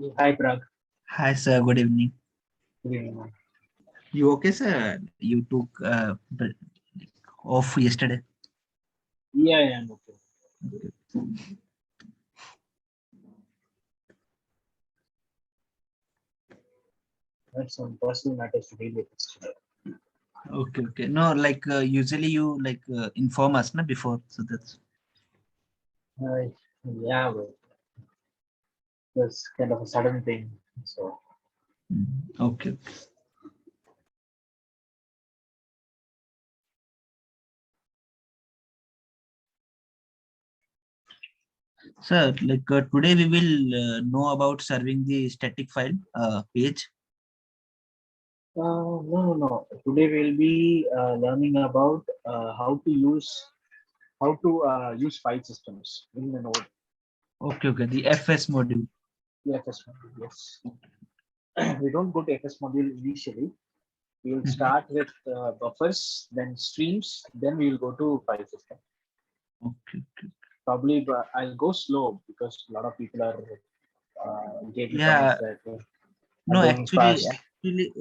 Hi, Prag. Hi, sir. Good evening. Good evening. You okay, sir? You took off yesterday. Yeah, I'm okay. That's some personal matters to deal with today. Okay, okay. No, like usually you like inform us, na before. So that's Uh, yeah, but it was kind of a sudden thing. So, okay. Sir, like today we will know about serving the static file page. no. Today we'll be learning about how to use file systems in the Node. Okay, okay. The FS module. The FS module. Yes. We don't go to FS module initially. We'll Mhm. start with buffers, then streams, then we'll go to file system. Okay, okay. Probably, but I'll go slow because a lot of people are gave me comments Yeah. that are No, going fast.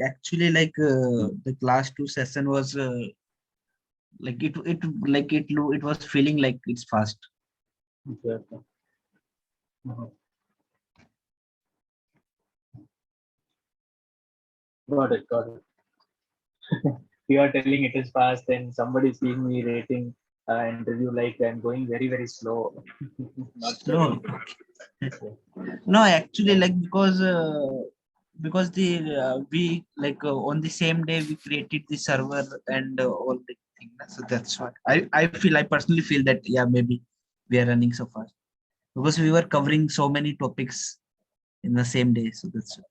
actually, like the class two session was like it was feeling like it's fast. Okay, okay. Mhm. Got it, got it. You are telling it is fast, and somebody seeing me rating interview like I'm going very, very slow, not No, studying. Okay. no, actually, like because the we like on the same day we created the server and all the thing. So that's why I feel I personally feel that yeah maybe we are running so fast because we were covering so many topics in the same day. So that's why.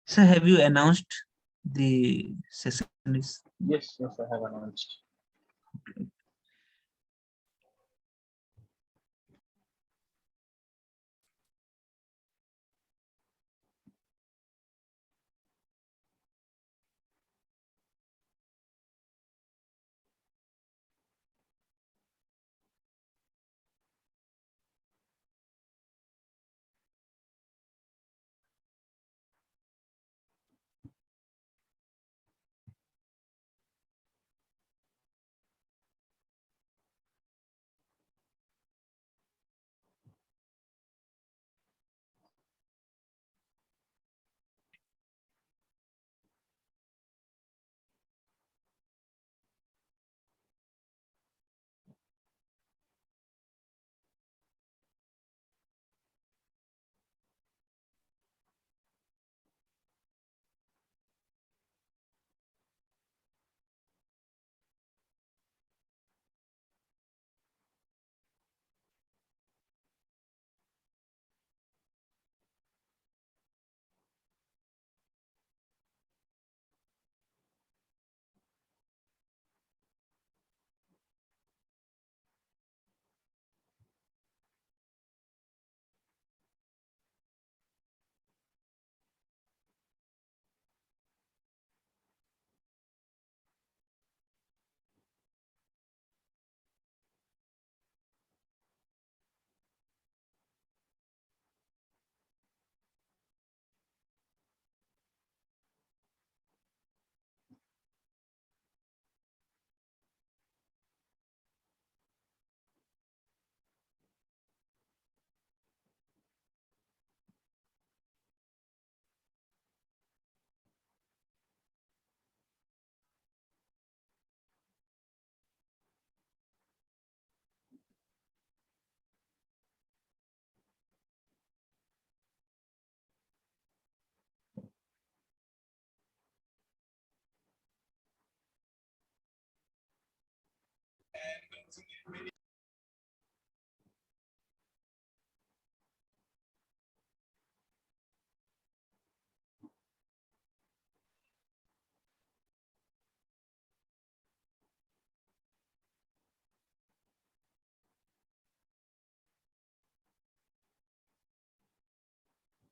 So have you announced the session is? Yes, yes, I have announced.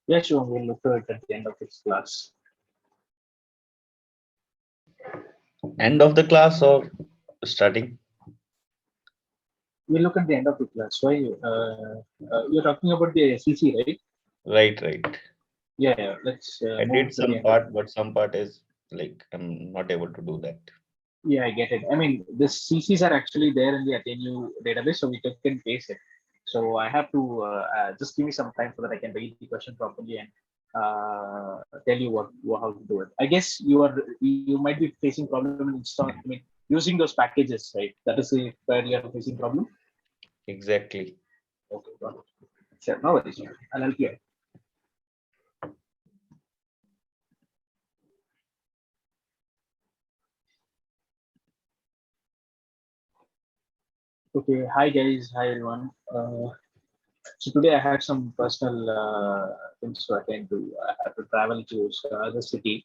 Yeah, sure. We'll look to it at the end of this class. End of the class or starting? we'll look at the end of the class. Why? You're talking about the CC, right? Right, right. Yeah, yeah. Let's I move did to the some end of. part, but some part is like I'm not able to do that. Yeah, I get it. I mean, the CCs are actually there in the Ateneo database, so we can paste it. So I have to just give me some time so that I can read the question properly and tell you how to do it. I guess you might be facing problem in install. I mean, using those packages, right? That is the where you are facing problem. Exactly. Okay, got it. Sure, no worries. I'll help you. Okay, hi guys, hi everyone. So today I had some personal things to attend to. I had to travel to other city.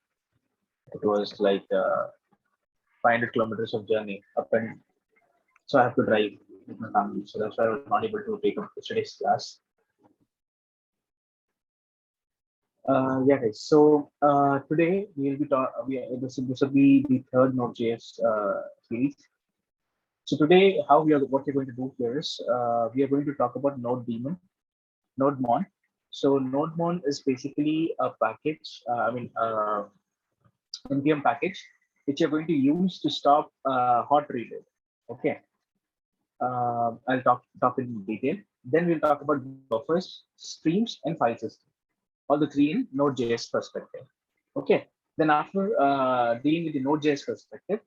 It was like 500 kilometers of journey up, and so I have to drive with my family. So that's why I was not able to take up today's class. Yeah, guys. So today we'll be this will be the third Node.js series. So today, what we're going to do here is we are going to talk about Node daemon, Node mon. So Node mon is basically a package. I mean, npm package which you're going to use to stop hot reload. Okay, I'll talk in detail. Then we'll talk about buffers, streams, and file system. All the three in Node.js perspective. Okay. Then after dealing with the Node.js perspective,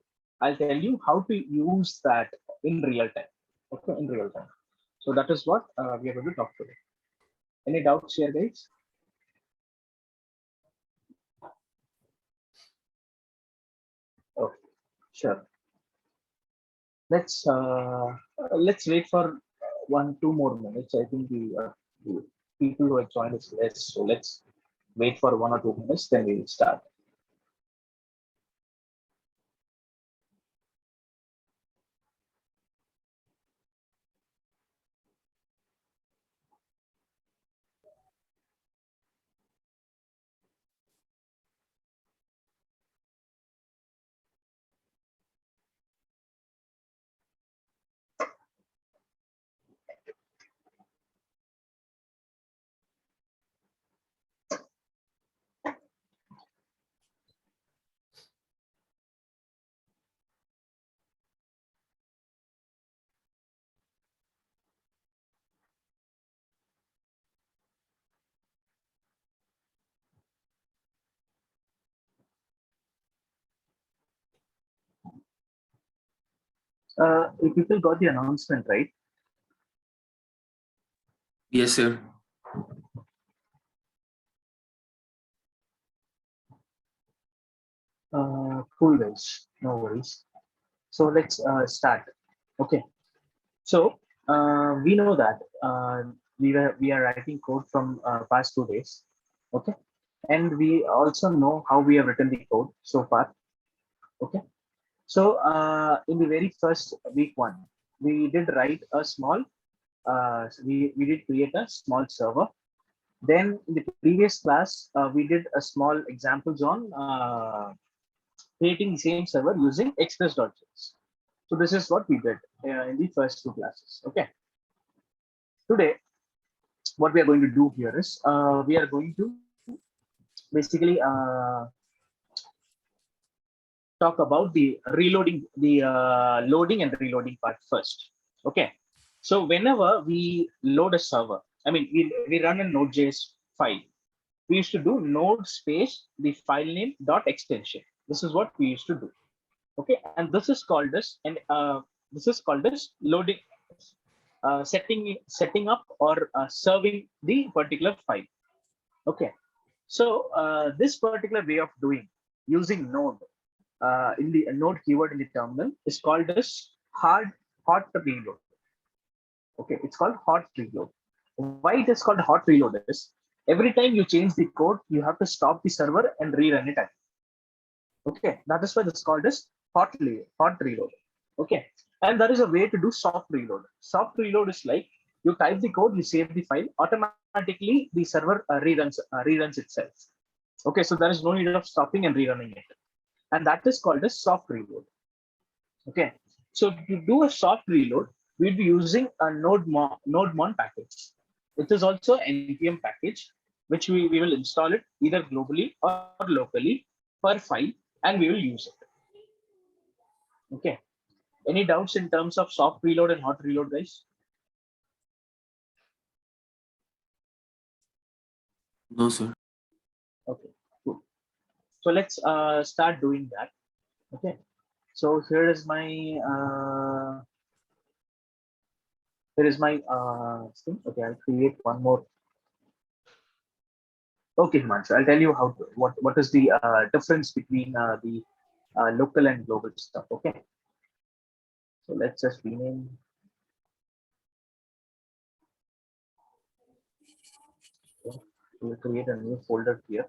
I'll tell you how to use that in real time. Okay, in real time. So that is what we are going to talk today. Any doubts here, guys? Okay, sure. Let's wait for 1-2 more minutes. I think the people who have joined us less, so let's wait for 1 or 2 minutes, then we will start. You people got the announcement, right? Yes, sir. Cool, guys. No worries. So let's start. Okay. So we know that we are writing code from past 2 days. Okay, and we also know how we have written the code so far. Okay. So in the very first week one, we did write a small. We did create a small server. Then in the previous class, we did a small examples on creating the same server using express.js. So this is what we did in the first two classes. Okay. Today, what we are going to do here is we are going to basically talk about the reloading, the loading and reloading part first. Okay. So whenever we load a server, I mean, we run a Node.js file. We used to do node space the file name dot extension. This is what we used to do. Okay, and this is called as loading, setting up or serving the particular file. Okay, so this particular way of doing using node in the node keyword in the terminal is called as hot reload. Okay, it's called hot reload. Why it is called hot reload is every time you change the code, you have to stop the server and rerun it again. Okay, that is why it's called as hot reload. Okay, and there is a way to do soft reload. Soft reload is like you type the code, you save the file, automatically the server reruns itself. Okay, so there is no need of stopping and rerunning it, and that is called a soft reload. Okay, so to do a soft reload, we'll be using a nodemon package. It is also npm package, which we will install it either globally or locally per file, and we will use it. Okay. Any doubts in terms of soft reload and hot reload, guys? No, sir. Okay, cool. So let's start doing that. Okay. So here is my thing. Okay, I'll create one more. Okay, Himanshu, I'll tell you how to, what is the difference between the local and global stuff. Okay. So let's just rename. Okay. We'll create a new folder here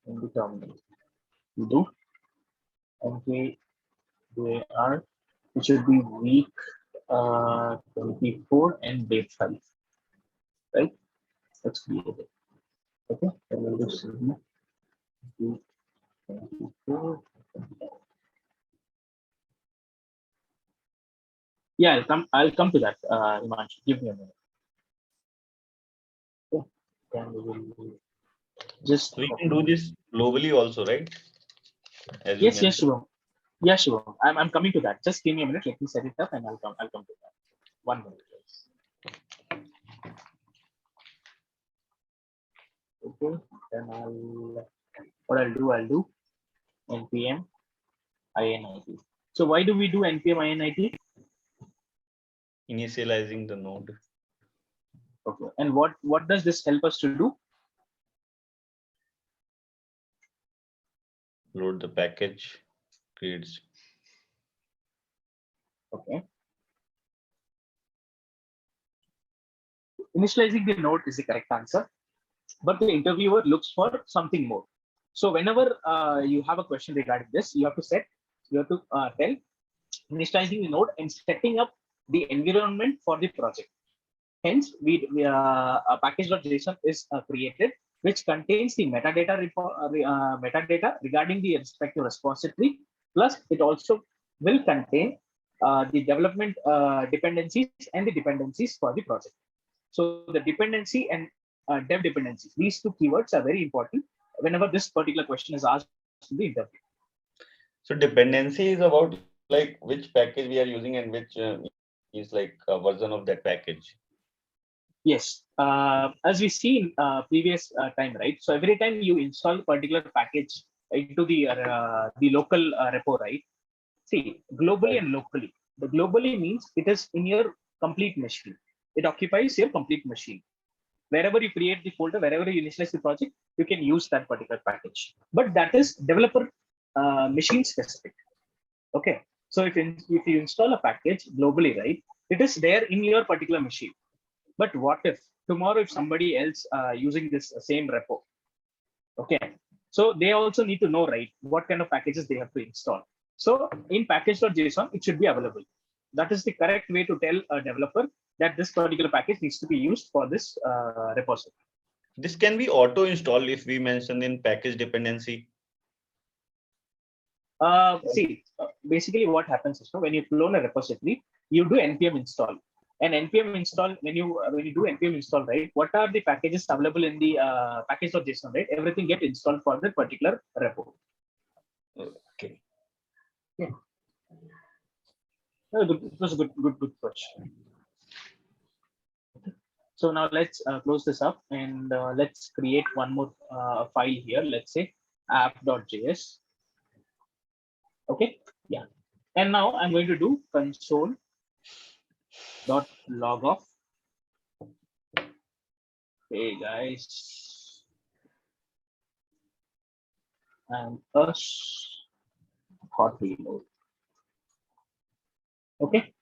in the terminal. You do nkvar, it should be week 24 and day 5, right? Let's create it. Okay, and we'll do CD week 24. Yeah, I'll come to that, Himanshu. Give me a minute. Okay. Then we will just So you can do this globally also, right? As you yes, mentioned. Shivam. Yeah, Shivam. I'm coming to that. Just give me a minute. Let me set it up, and I'll come to that. 1 minute, please. Okay. Then I'll do npm init. So why do we do npm init? Initializing the node. Okay. And what does this help us to do? Load the package, creates. Okay. Initializing the node is the correct answer, but the interviewer looks for something more. So whenever you have a question regarding this, you have to tell initializing the node and setting up the environment for the project. Hence, a package.json is created, which contains the metadata regarding the respective repository. Plus, it also will contain the development dependencies and the dependencies for the project. So the dependency and dev dependencies, these two keywords are very important whenever this particular question is asked in the interview. So dependency is about like which package we are using and which is like a version of that package. Yes, as we see in previous time, right? So every time you install a particular package into the local repo, right? See, globally and locally. The globally means it is in your complete machine. It occupies your complete machine. Wherever you create the folder, wherever you initialize the project, you can use that particular package. But that is developer machine specific. Okay. So if you install a package globally, right, it is there in your particular machine. But what if tomorrow if somebody else using this same repo? Okay. So they also need to know, right, what kind of packages they have to install. So in package.json, it should be available. That is the correct way to tell a developer that this particular package needs to be used for this repository. This can be auto installed if we mention in package dependency. Basically what happens is when you clone a repository, you do npm install. And npm install, when you do npm install, right, what are the packages available in the package.json, right? Everything get installed for the particular repo. Okay. Yeah. It was a good question. So now let's close this up and let's create one more file here. Let's say app.js. Okay. Yeah. And now I'm going to do console.log off. Hey guys. And us hot reload. Okay.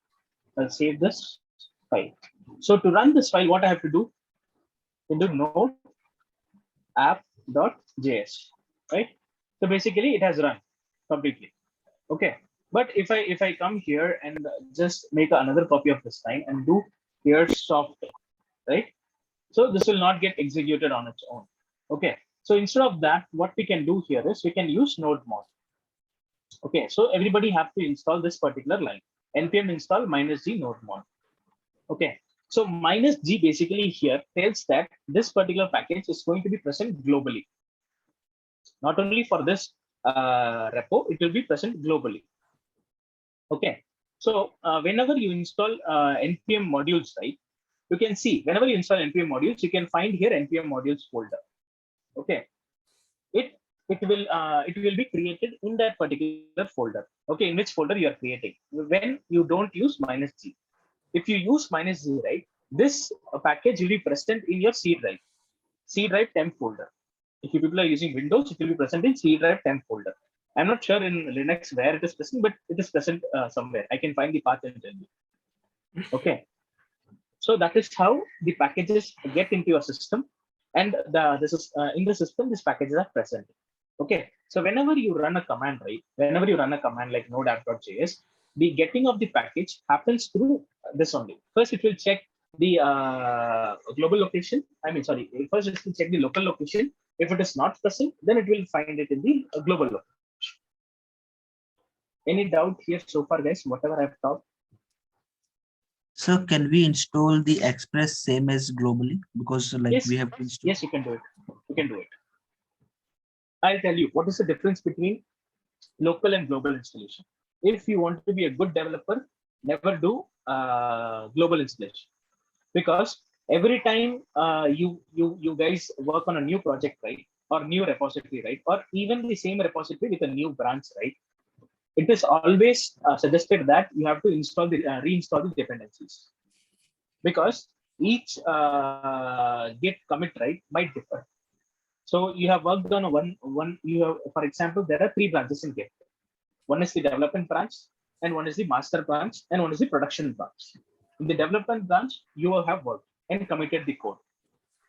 I'll save this file. So to run this file, what I have to do? Into node app.js, right? So basically it has run completely. Okay. But if I come here and just make another copy of this line and do here soft, right? So this will not get executed on its own. Okay. So instead of that, what we can do here is we can use nodemon. Okay. So everybody have to install this particular line. npm install -g nodemon. Okay. So minus G basically here tells that this particular package is going to be present globally. Not only for this repo, it will be present globally. Okay. So whenever you install npm modules, right, you can see whenever you install npm modules, you can find here npm modules folder. Okay. It it will be created in that particular folder. Okay, in which folder you are creating when you don't use minus G. If you use minus G, right, this package will be present in your C drive, C drive temp folder. If you people are using Windows, it will be present in C drive temp folder. I'm not sure in Linux where it is present, but it is present somewhere. I can find the path and tell you. Okay, so that is how the packages get into your system, and this is in the system. These packages are present. Okay, so whenever you run a command, right, whenever you run a command like node app.js, the getting of the package happens through this only. First, it will check the global location. I mean, sorry, first it will check the local location. If it is not present, then it will find it in the global location. Any doubt here so far, guys? Whatever I've taught. So can we install the Express same as globally? Because like Yes, we have to install. yes, you can do it. You can do it. I'll tell you what is the difference between local and global installation. If you want to be a good developer, never do global installation, because every time you guys work on a new project, right, or new repository, right, or even the same repository with a new branch, right, it is always suggested that you have to install the reinstall the dependencies, because each git commit, right, might differ. So you have worked on one. You have, for example, there are three branches in Git. One is the development branch, and one is the master branch, and one is the production branch. In the development branch, you will have worked and committed the code.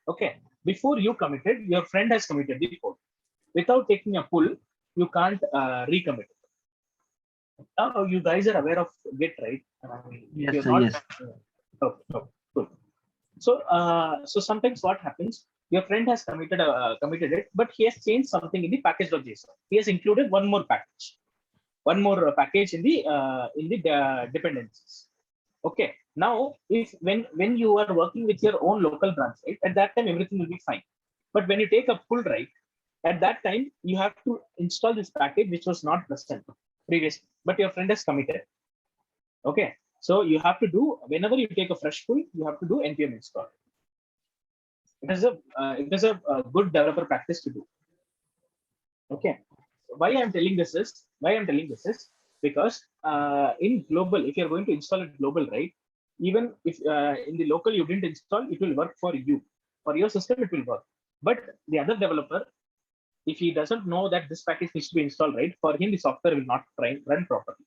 Okay. Before you committed, your friend has committed the code. Without taking a pull, you can't recommit it. Oh, you guys are aware of Git, right? If Yes, you're sir, not, yes. oh, good. So sometimes what happens? Your friend has committed it, but he has changed something in the package.json. He has included one more package in the dependencies. Okay. Now, if when you are working with your own local branch, right, at that time everything will be fine. But when you take a pull, right, at that time you have to install this package which was not present previously, but your friend has committed. Okay. So you have to do, whenever you take a fresh pull, you have to do npm install. It is a good developer practice to do. Okay. Why I'm telling this is because in global, if you're going to install it global, right? Even if in the local you didn't install, it will work for you. For your system, it will work. But the other developer, if he doesn't know that this package needs to be installed, right, for him the software will not run properly.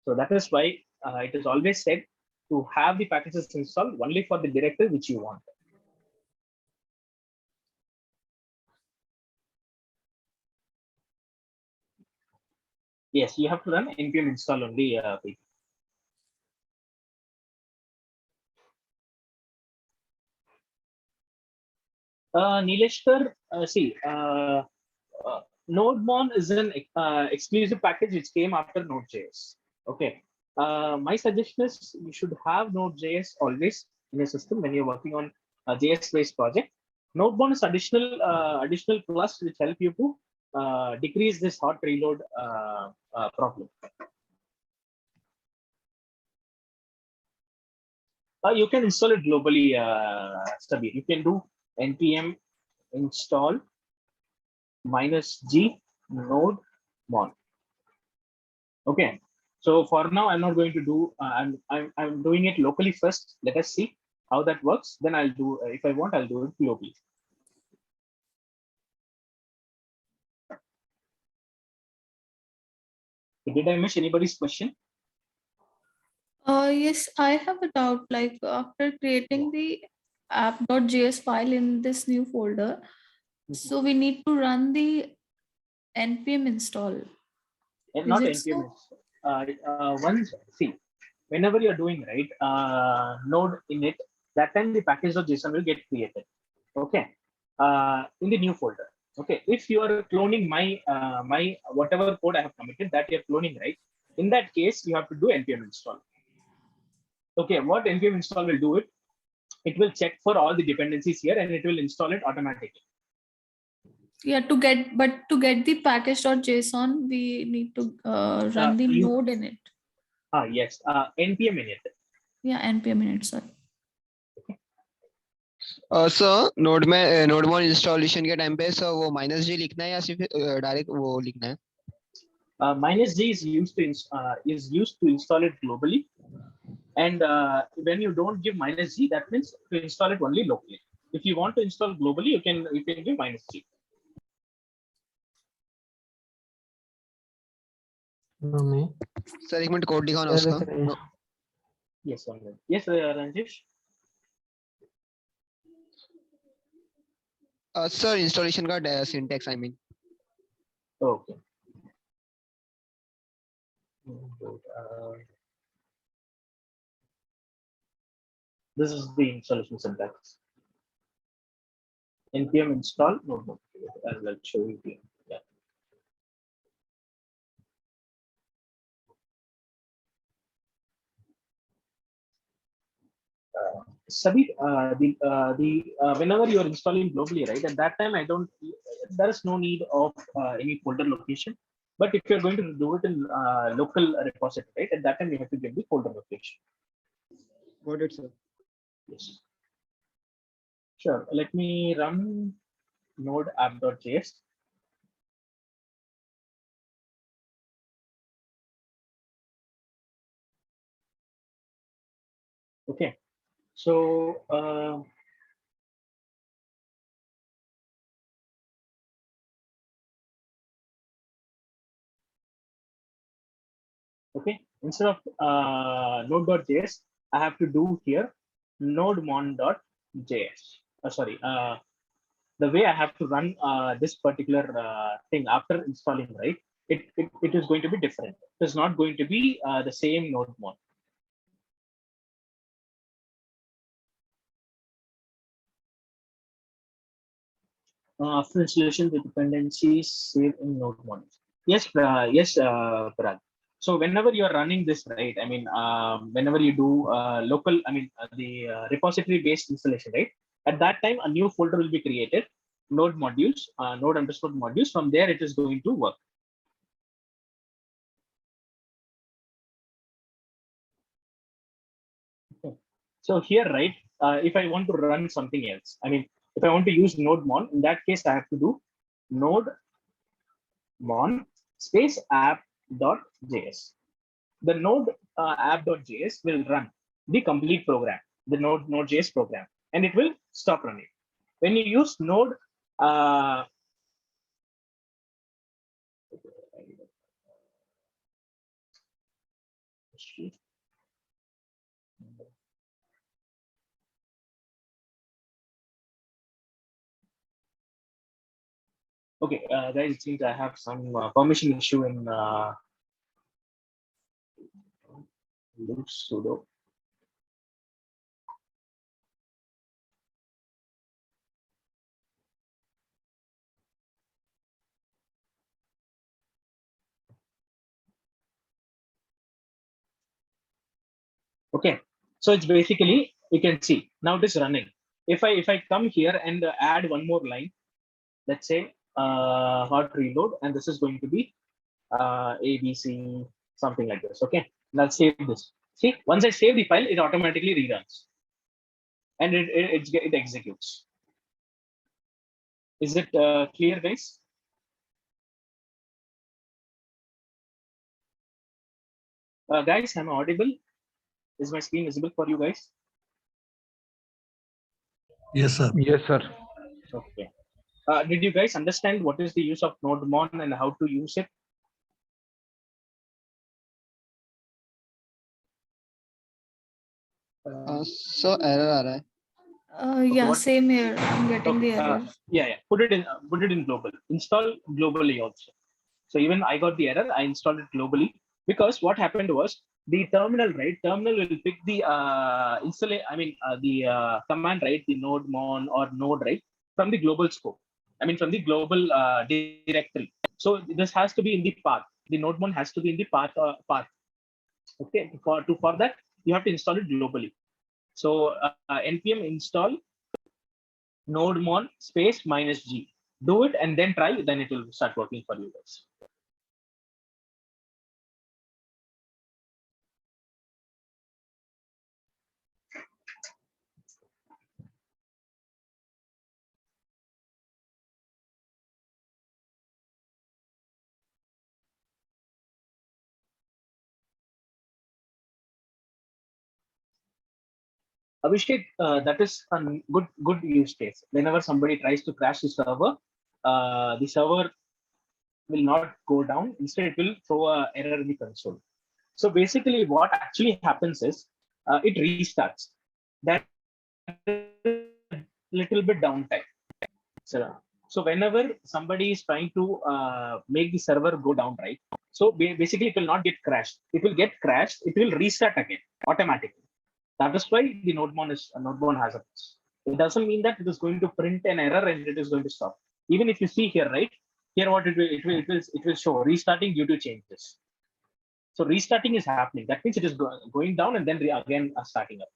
So that is why it is always said to have the packages installed only for the directory which you want. Yes, you have to run npm install only. Nileshkar, see, NodeMon is an exclusive package which came after Node.js. Okay. My suggestion is you should have Node.js always in your system when you're working on a JS-based project. NodeMon is additional plus which help you to decrease this hot reload problem. You can install it globally, Stabir. You can do npm install -g node mon. Okay. So for now, I'm not going to do. I'm doing it locally first. Let us see how that works. Then I'll do. If I want, I'll do it globally. Did I miss anybody's question? Yes, I have a doubt. Like after creating the app.js file in this new folder, so we need to run the npm install. And Is not it npm. so? Once see, whenever you're doing right node init, that time the package.json will get created. Okay. In the new folder. Okay. If you are cloning my whatever code I have committed that you're cloning, right? In that case, you have to do npm install. Okay, what npm install will do it will check for all the dependencies here and it will install it automatically. Yeah, to get the package.json, we need to run the node in it. Yes, npm init. Yeah, npm init, sorry. Sir नोडमोन installation के time पे sir वो -g लिखना है या सिर्फ direct वो लिखना है? -g is used to install it globally, and when you don't give -g, that means to install it only locally. If you want to install globally, you can give -g. Sir एक मिनट code दिखाओ ना उसका. Yes, one minute. Yes, Ranjesh. Sir installation का syntax I mean. Okay. This is the installation syntax. npm install notebook. I'll show you here. Yeah. Sabir, whenever you are installing globally, right? At that time, there is no need of any folder location. But if you're going to do it in local repository, right? At that time, you have to give the folder location. Got it, sir. Yes. Sure. Let me run node app.js. Okay. So okay, instead of node.js, I have to do here nodemon.js. Sorry, the way I have to run this particular thing after installing, right? It is going to be different. It is not going to be the same nodemon. After installation, the dependencies saved in nodemon. Yes, yes, Parag. So whenever you are running this, right? I mean, whenever you do local, I mean, the repository-based installation, right? At that time, a new folder will be created, node modules, node_modules. From there, it is going to work. Okay. So here, right? If I want to run something else, I mean, if I want to use nodemon, in that case, I have to do nodemon space app.js. The node app.js will run the complete program, the node.js program, and it will stop running. When you use node, okay, guys, it seems I have some permission issue in sudo. Okay, so it's basically, you can see now it is running. If I come here and add one more line, let's say hot reload, and this is going to be ABC, something like this. Okay, now save this. See, once I save the file, it automatically reruns and it executes. Is it clear, guys? Guys, am I audible? Is my screen visible for you guys? Yes, sir. Yes, sir. Okay. Did you guys understand what is the use of nodemon and how to use it? So error आ रहा है. Yeah, what- same here. I'm getting the error. Yeah. Put it in global. Install globally also. So even I got the error. I installed it globally because what happened was the terminal, right? Terminal will pick the command, right? The nodemon or node, right? From the global scope. I mean, from the global directory. So this has to be in the path. The nodemon has to be in the path. Okay. For that, you have to install it globally. So npm install nodemon space -g. Do it and then try, then it will start working for you guys. Abhishek, that is a good use case. Whenever somebody tries to crash the server will not go down. Instead, it will throw a error in the console. So basically, what actually happens is it restarts. That little bit downtime. So whenever somebody is trying to make the server go down, right? So basically, it will not get crashed. It will get crashed. It will restart again automatically. That is why the Nodemon has a patch. It doesn't mean that it is going to print an error and it is going to stop. Even if you see here, right? Here, what it will show restarting due to changes. So restarting is happening. That means it is going down and then again starting up.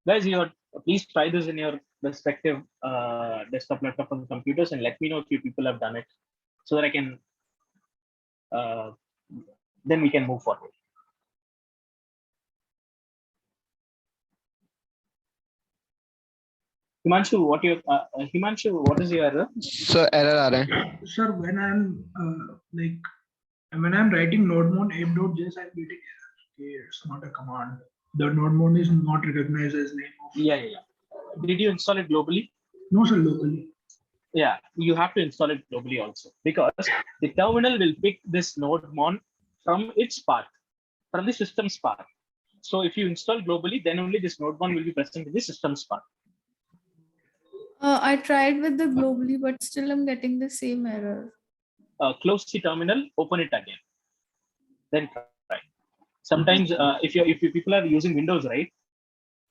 Guys, please try this in your respective desktop, laptop, and computers, and let me know if you people have done it, so that I can then we can move forward. Himanshu, what is your error? So error आ रहा है. Sir, when I'm writing nodemon app.js, I'm getting error. Okay, it's not a command. The nodemon is not recognized as name of. Yeah. Did you install it globally? No, sir, locally. Yeah, you have to install it globally also, because the terminal will pick this nodemon from its path, from the system's path. So if you install globally, then only this nodemon will be present in the system's path. I tried with the globally, but still I'm getting the same error. Close the terminal, open it again, then try. Sometimes if you people are using Windows, right?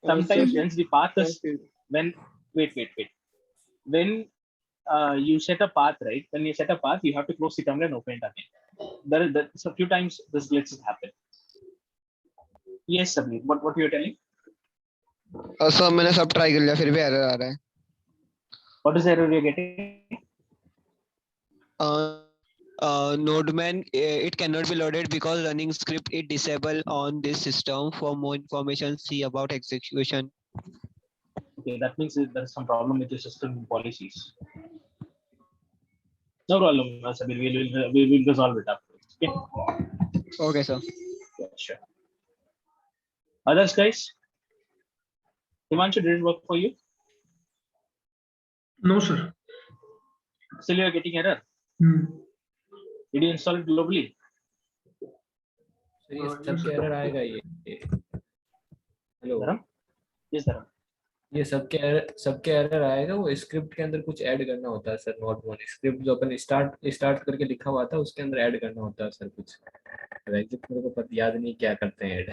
Sometimes once the path is wait. When you set a path, right? When you set a path, you have to close the terminal and open it again. So a few times this glitches happen. Yes, Sabir, what you are telling? So मैंने सब try कर लिया फिर भी error आ रहा है. What is the error you're getting? Nodman, it cannot be loaded because running script is disabled on this system. For more information, see about execution. Okay, that means there's some problem with the system policies. No problem, Sabir. We will resolve it afterwards. Okay. Okay, sir. Yeah, sure. Others, guys? Himanshu, did it work for you? No, sir. Still you are getting error. Did you install it globally? Sir ये सबके error आएगा ये hello Dharam? Yes, Dharam. ये सबके error आएगा. वो script के अंदर कुछ ऐड करना होता है सर. नॉट वन स्क्रिप्ट जो अपन स्टार्ट करके लिखा हुआ था उसके अंदर ऐड करना होता है सर कुछ. एग्जैक्ट मेरे को पता याद नहीं क्या करते हैं add.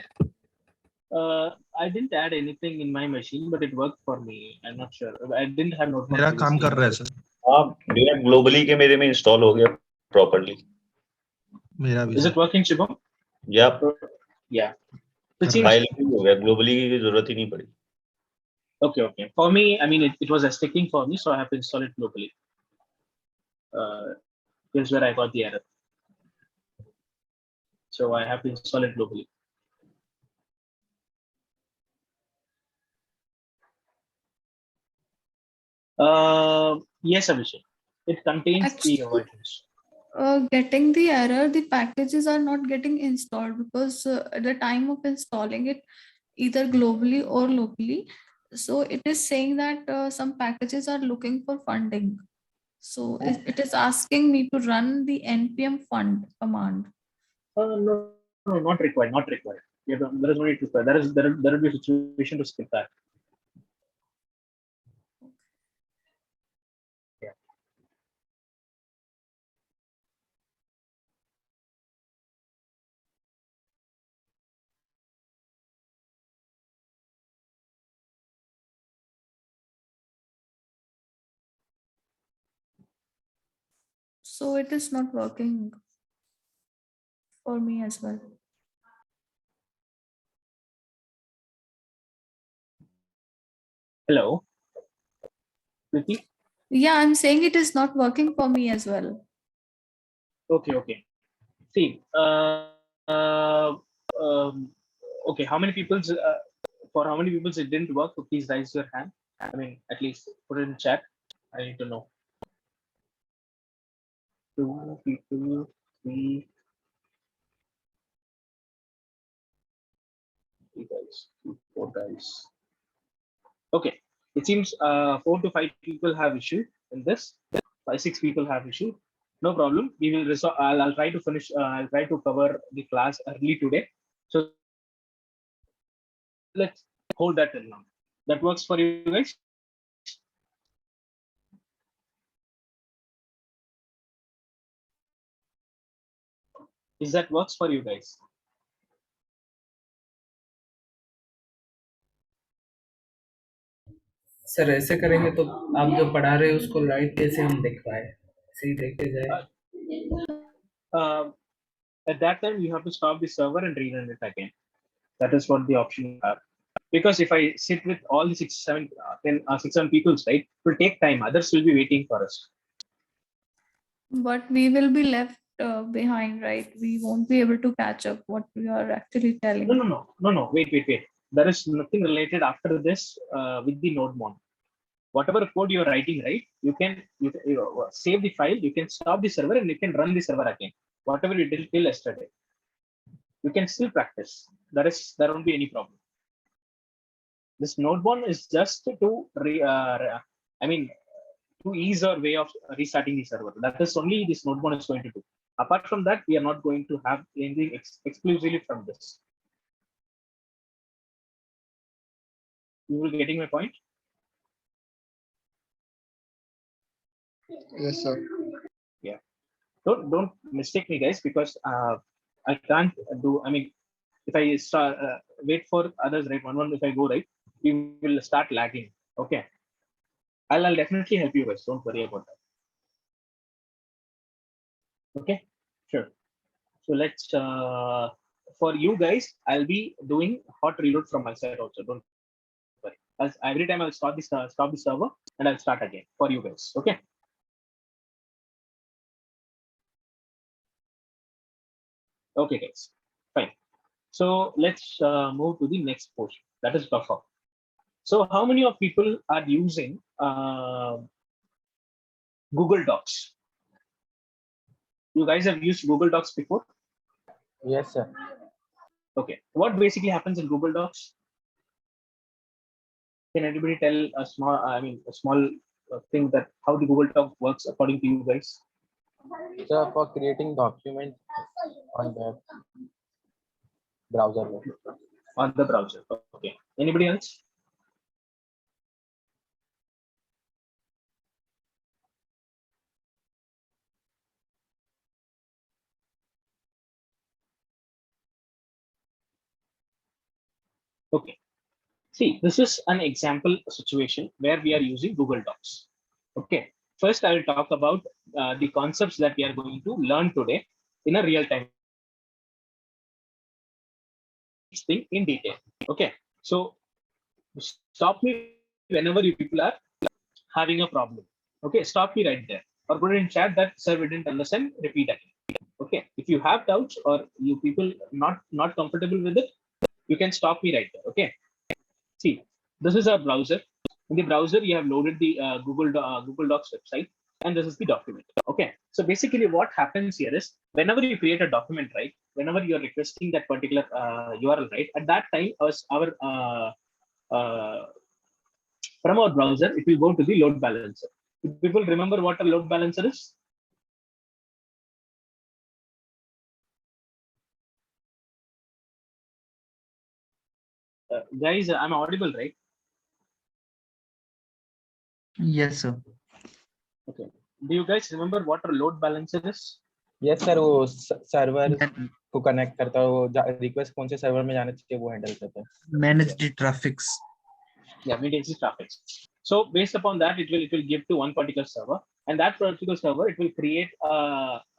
I didn't add anything in my machine, but it worked for me. I'm not sure. I didn't have notebook. मेरा काम कर रहा है सर. हाँ, मेरा ग्लोबली के मेरे में इंस्टॉल हो गया प्रॉपर्ली. मेरा भी. Is it working, Shubham? Yeah. Yeah. It seems file हो गया, ग्लोबली की जरूरत ही नहीं पड़ी. okay. For me, I mean, it was a sticking for me, so I have to install it globally. Here's where I got the error. So I have to install it globally. Yes, Abhishek. It contains the versions. Getting the error, the packages are not getting installed because at the time of installing it, either globally or locally, so it is saying that some packages are looking for funding. So it is asking me to run the npm fund command. No, not required. Not required. There is no need to require. There will be a situation to skip that. So it is not working for me as well. Hello, Priti? Yeah, I'm saying it is not working for me as well. Okay. See, okay, how many people, for how many people it didn't work? So please raise your hand. I mean, at least put it in chat. I need to know. 2 people, 3 guys, 4 guys. Okay, it seems 4 to 5 people have issue in this. 5, 6 people have issue. No problem. We will resolve. I'll try to finish. I'll try to cover the class early today. So let's hold that till now. That works for you guys. Is that works for you guys? Sir ऐसे करेंगे तो आप जो पढ़ा रहे हो उसको live कैसे हम देख पाए, ऐसे ही देखते जाए. At that time, you have to stop the server and rerun it again. That is what the option you have. Because if I sit with all the 6, 7, 10, 6, 7 people, right, it will take time. Others will be waiting for us. But we will be left behind, right? We won't be able to catch up what we are actually telling. No. Wait. There is nothing related after this with the NodeMon. Whatever code you're writing, right, you can save the file, you can stop the server, and you can run the server again. Whatever you did till yesterday, you can still practice. There won't be any problem. This NodeMon is just to to ease our way of restarting the server. That is only this NodeMon is going to do. Apart from that, we are not going to have anything exclusively from this. You will getting my point? Yes, sir. Yeah. Don't mistake me, guys, because I can't do. I mean, if I start wait for others, right? One. If I go right, we will start lagging. Okay. I'll definitely help you guys. Don't worry about that. Okay. Sure. So let's. For you guys, I'll be doing hot reload from my side also. Don't worry. As every time I'll stop the server and I'll start again for you guys. Okay. Okay, guys. Fine. So let's move to the next portion. That is buffer. So how many of people are using Google Docs? You guys have used Google Docs before? Yes sir. Okay. What basically happens in Google Docs? Can anybody tell a small thing that how the Google Doc works according to you guys? So for creating documents on the browser. On the browser. Okay. Anybody else? Okay. See, this is an example situation where we are using Google Docs. Okay. First, I will talk about the concepts that we are going to learn today in a real-time thing in detail. Okay. So stop me whenever you people are having a problem. Okay. Stop me right there or put it in chat that sir, we didn't understand. Repeat again. Okay. If you have doubts or you people not comfortable with it, you can stop me right there. Okay. See, this is our browser. In the browser, you have loaded the Google Docs website, and this is the document. Okay. So basically, what happens here is whenever you create a document, right? Whenever you are requesting that particular URL, right? At that time, from our browser, it will go to the load balancer. Do people remember what a load balancer is? Guys, I'm audible, right? Yes, sir. Okay. Do you guys remember what a load balancer is? Yes sir, वो server को connect करता है, वो request कौन से server में जाना चाहिए वो हैंडल करता है. Manage the traffics. Yeah, maintains the traffic. So based upon that, it will give to one particular server, and that particular server, it will create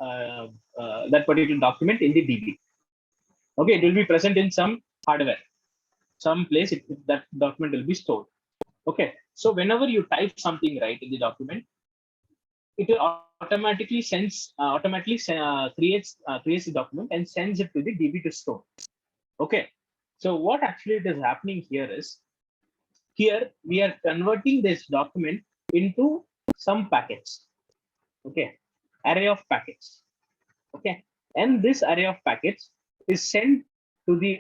that particular document in the DB. Okay, it will be present in some hardware, some place that document will be stored. Okay, so whenever you type something right in the document, it will automatically creates the document and sends it to the DB to store. Okay, so what actually it is happening here is, here we are converting this document into some packets. Okay, array of packets. Okay, and this array of packets is sent to the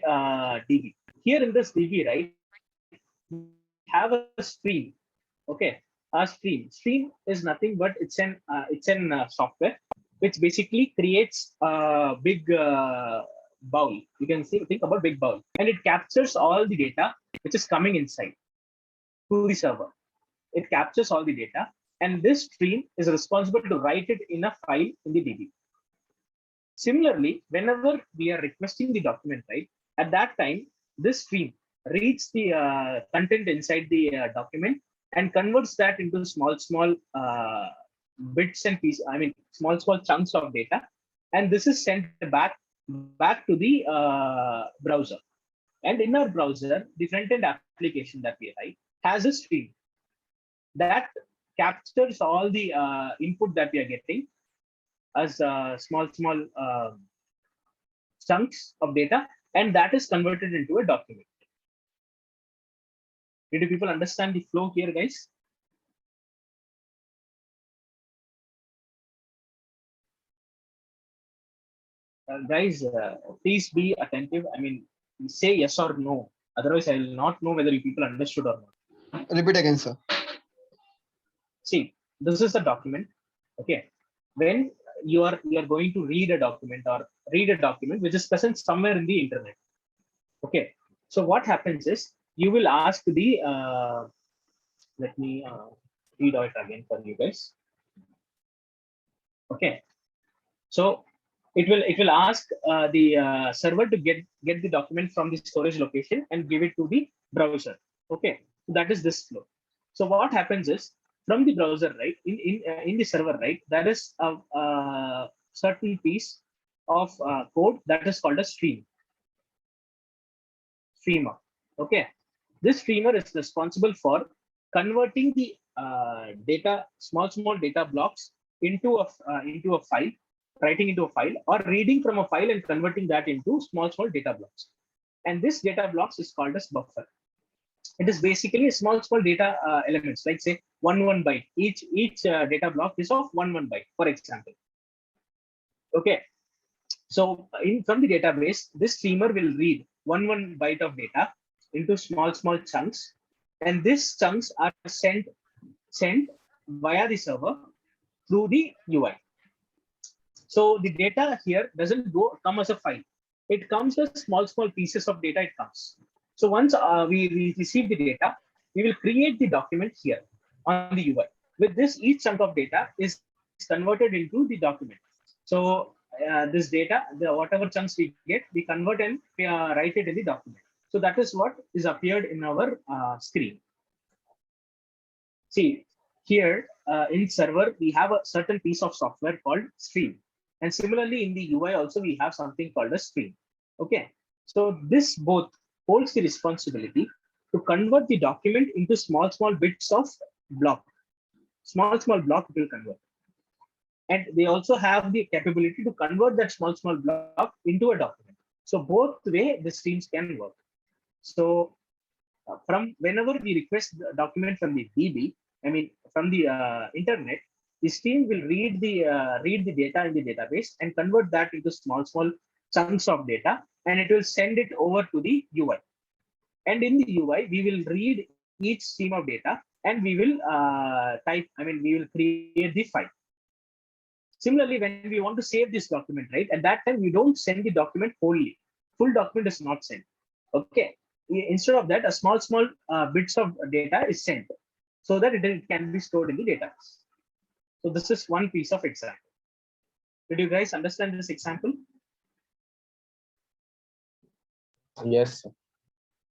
DB. Here in this DB, right, we have a stream. Okay, a stream is nothing but it's an software which basically creates a big bowl. You can think about big bowl, and it captures all the data which is coming inside to the server. It captures all the data, and this stream is responsible to write it in a file in the DB. Similarly, whenever we are requesting the document, right, at that time, this stream reads the content inside the document and converts that into small bits and pieces. I mean, small chunks of data, and this is sent back to the browser. And in our browser, the front-end application that we write has a stream that captures all the input that we are getting as small chunks of data, and that is converted into a document. Did you people understand the flow here, guys? Guys, please be attentive. I mean, say yes or no. Otherwise, I will not know whether you people understood or not. Repeat again, sir. See, this is the document. Okay, when you are going to read a document which is present somewhere in the internet. Okay, so what happens is, you will ask the let me read out again for you guys. Okay, so it will ask the server to get the document from the storage location and give it to the browser. Okay, so that is this flow. So what happens is, from the browser, right, in the server, right, there is a certain piece of code that is called a streamer. Okay, this streamer is responsible for converting the data, small data blocks into a file, writing into a file, or reading from a file and converting that into small data blocks. And this data blocks is called as buffer. It is basically small data elements, like say 1 byte. Each data block is of 1 byte, for example. Okay, so from the database, this streamer will read 1 byte of data into small chunks, and these chunks are sent via the server through the UI. So the data here doesn't come as a file. It comes as small pieces of data. It comes. So once we receive the data, we will create the document here on the UI. With this, each chunk of data is converted into the document. So this data, whatever chunks we get, we convert and write it in the document. So that is what is appeared in our screen. See, here in server, we have a certain piece of software called stream. And similarly, in the UI also, we have something called a stream. Okay, so this both holds the responsibility to convert the document into small bits of block. Small block it will convert. And they also have the capability to convert that small block into a document. So both way the streams can work. So from whenever we request the document from the DB, I mean from the internet, the stream will read the data in the database and convert that into small chunks of data, and it will send it over to the UI. And in the UI, we will read each stream of data, and we will we will create the file. Similarly, when we want to save this document, right, at that time, we don't send the document wholly. Full document is not sent. Okay. Instead of that, a small bits of data is sent so that it can be stored in the database. So this is one piece of example. Did you guys understand this example? Yes.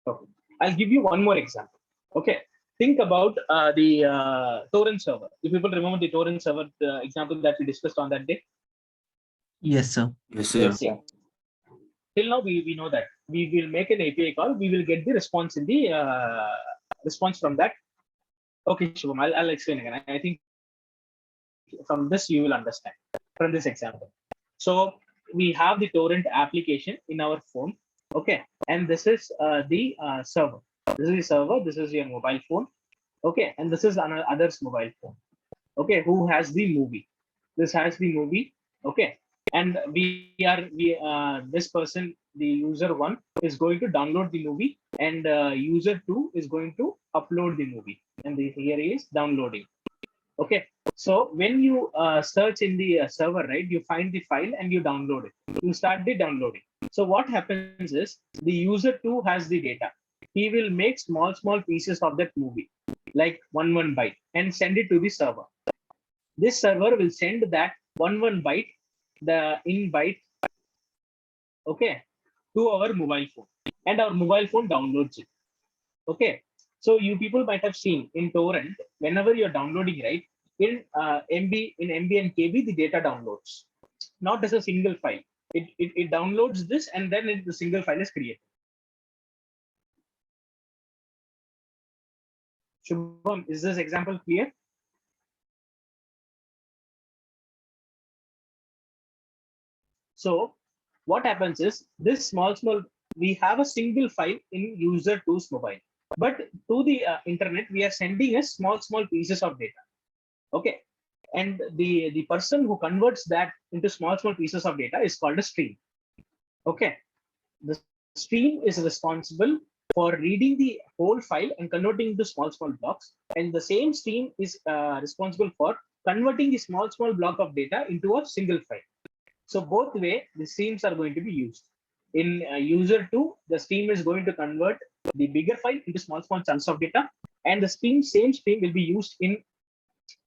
Okay. I'll give you one more example. Okay. think about the torrent server. If people remember the torrent server example that we discussed on that day. Yes, sir. Yes, sir. Yeah. Till now, we know that we will make an API call. We will get the response in the response from that. Okay, Shubham, I'll explain again. I think from this you will understand from this example. So we have the torrent application in our phone. Okay, and this is the server. This is the server. This is your mobile phone. Okay, and this is other's mobile phone. Okay, who has the movie? This has the movie. Okay, and this person, the user one, is going to download the movie, and user two is going to upload the movie, and here he is downloading. Okay, so when you search in the server, right, you find the file and you download it. You start the downloading. So what happens is the user two has the data. He will make small pieces of that movie, like one byte, and send it to the server. This server will send that one byte, the in byte, okay, to our mobile phone, and our mobile phone downloads it. Okay, so you people might have seen in torrent, whenever you're downloading, right, in MB and KB, the data downloads, not as a single file. It downloads this, and then the single file is created. Shubham, is this example clear? So what happens is this small, we have a single file in user two's mobile, but to the internet, we are sending a small pieces of data. Okay, and the person who converts that into small pieces of data is called a stream. Okay, the stream is responsible for reading the whole file and converting into small blocks, and the same stream is responsible for converting the small block of data into a single file. So both way, the streams are going to be used. In user two, the stream is going to convert the bigger file into small chunks of data, and the same stream will be used in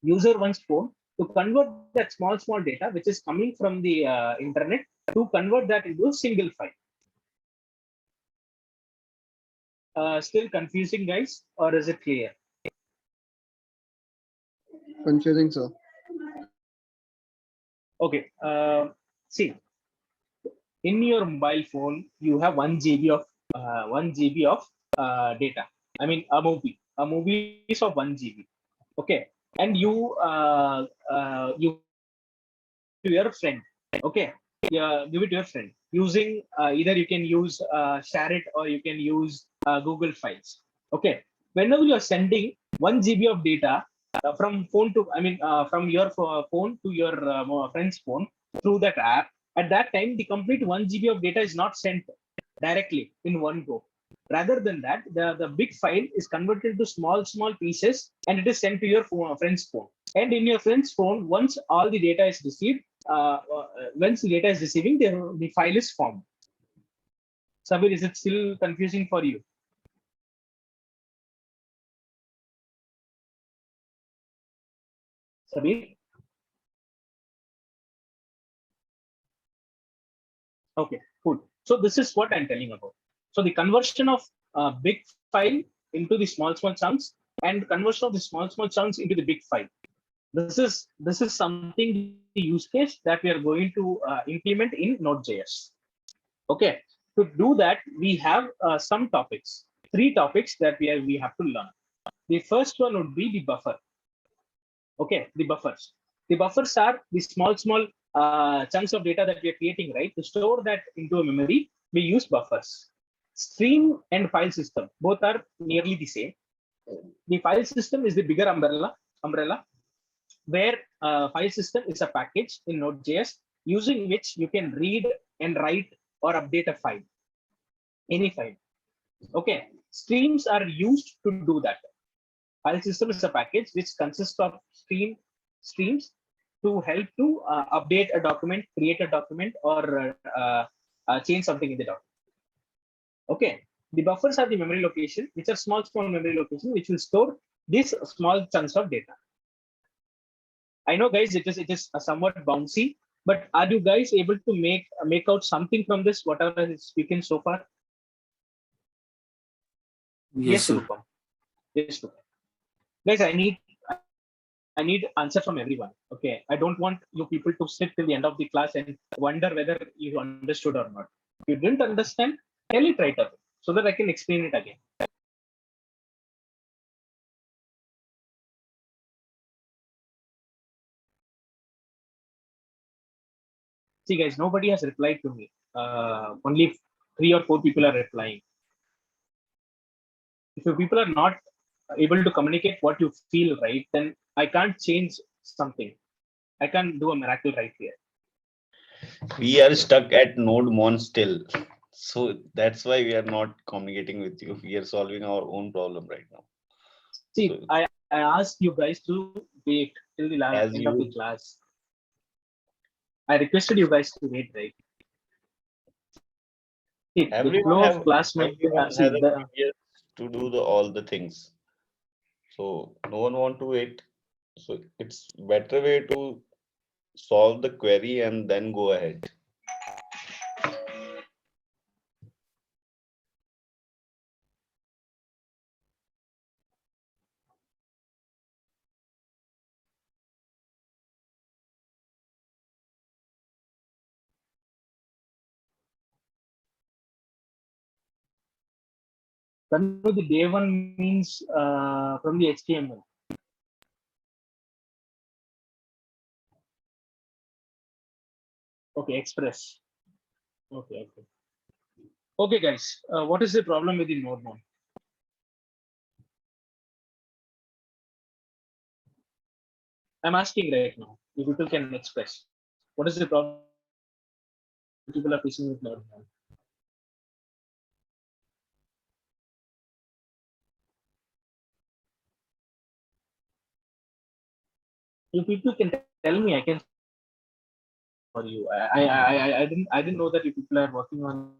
user one's phone to convert that small data which is coming from the internet, to convert that into a single file. Still confusing, guys, or is it clear? Confusing, sir. Okay. See, in your mobile phone, you have 1 GB of data. I mean, a movie is of 1 GB. Okay, and you to your friend. Okay, yeah, give it to your friend using either you can use share it, or you can use Google Files. Okay, whenever you are sending 1 GB of data from phone to, from your phone to your friend's phone through that app, at that time the complete 1 GB of data is not sent directly in one go. Rather than that, the big file is converted to small pieces, and it is sent to your friend's phone. And in your friend's phone, once all the data is received, once the data is receiving, the file is formed. Sabir, is it still confusing for you? Sabir? Okay, cool. So this is what I'm telling about. So the conversion of big file into the small chunks, and conversion of the small chunks into the big file. This is something, the use case that we are going to implement in Node.js. Okay, to do that, we have some topics, 3 topics that we have to learn. The first one would be the buffer. Okay, the buffers. The buffers are the small chunks of data that we are creating, right? To store that into a memory, we use buffers. Stream and file system, both are nearly the same. The file system is the bigger umbrella, where file system is a package in Node.js using which you can read and write or update a file, any file. Okay, streams are used to do that. File system is a package which consists of streams to help to update a document, create a document, or change something in the document. Okay, the buffers are the memory location, which are small memory location, which will store these small chunks of data. I know, guys, it is somewhat bouncy, but are you guys able to make out something from this, whatever is speaking so far? Yes, sir. Yes, Rupam. Guys, I need answer from everyone. Okay, I don't want you people to sit till the end of the class and wonder whether you understood or not. If you didn't understand, tell it right away so that I can explain it again. See, guys, nobody has replied to me. Only 3 or 4 people are replying. If you people are not able to communicate what you feel, right, then I can't change something. I can't do a miracle right here. We are stuck at NodeMon still. So that's why we are not communicating with you. We are solving our own problem right now. See, So, I asked you guys to wait till the as end of the you class. I requested you guys to wait, right? See, the everyone flow of have class might everyone see has a the previous to do the all the things. So no one want to wait. So it's better way to solve the query and then go ahead. Tanu, the day one means from the HTML. Okay, Express. Okay, okay. Okay, guys. What is the problem with the node one? I'm asking right now. If people can express. What is the problem people are facing with node one? If people can tell me, I can for you. I didn't know that you people are working on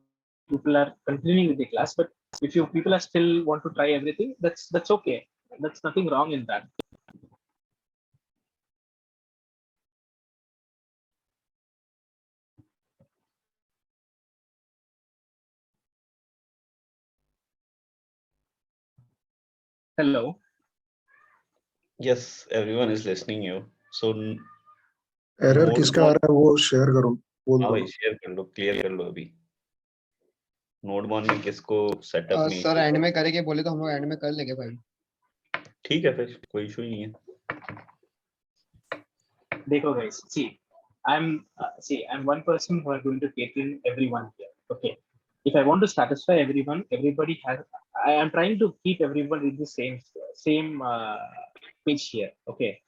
people are continuing with the class, but if you people are still want to try everything, that's okay. That's nothing wrong in that. Hello. Yes, everyone is listening you. So error node किसका आ रहा है वो share करो बोल हाँ दो भाई share कर लो, क्लियर कर लो अभी। NodeMon में किसको सेटअप में सर एंड में करेंगे बोले तो हम लोग एंड में कर लेंगे भाई। ठीक है फिर कोई इशू नहीं है। देखो guys, I'm one person who are going to cater in everyone here. Okay, if I want to satisfy everyone, everybody has. I am trying to keep everyone in the same page here. Okay,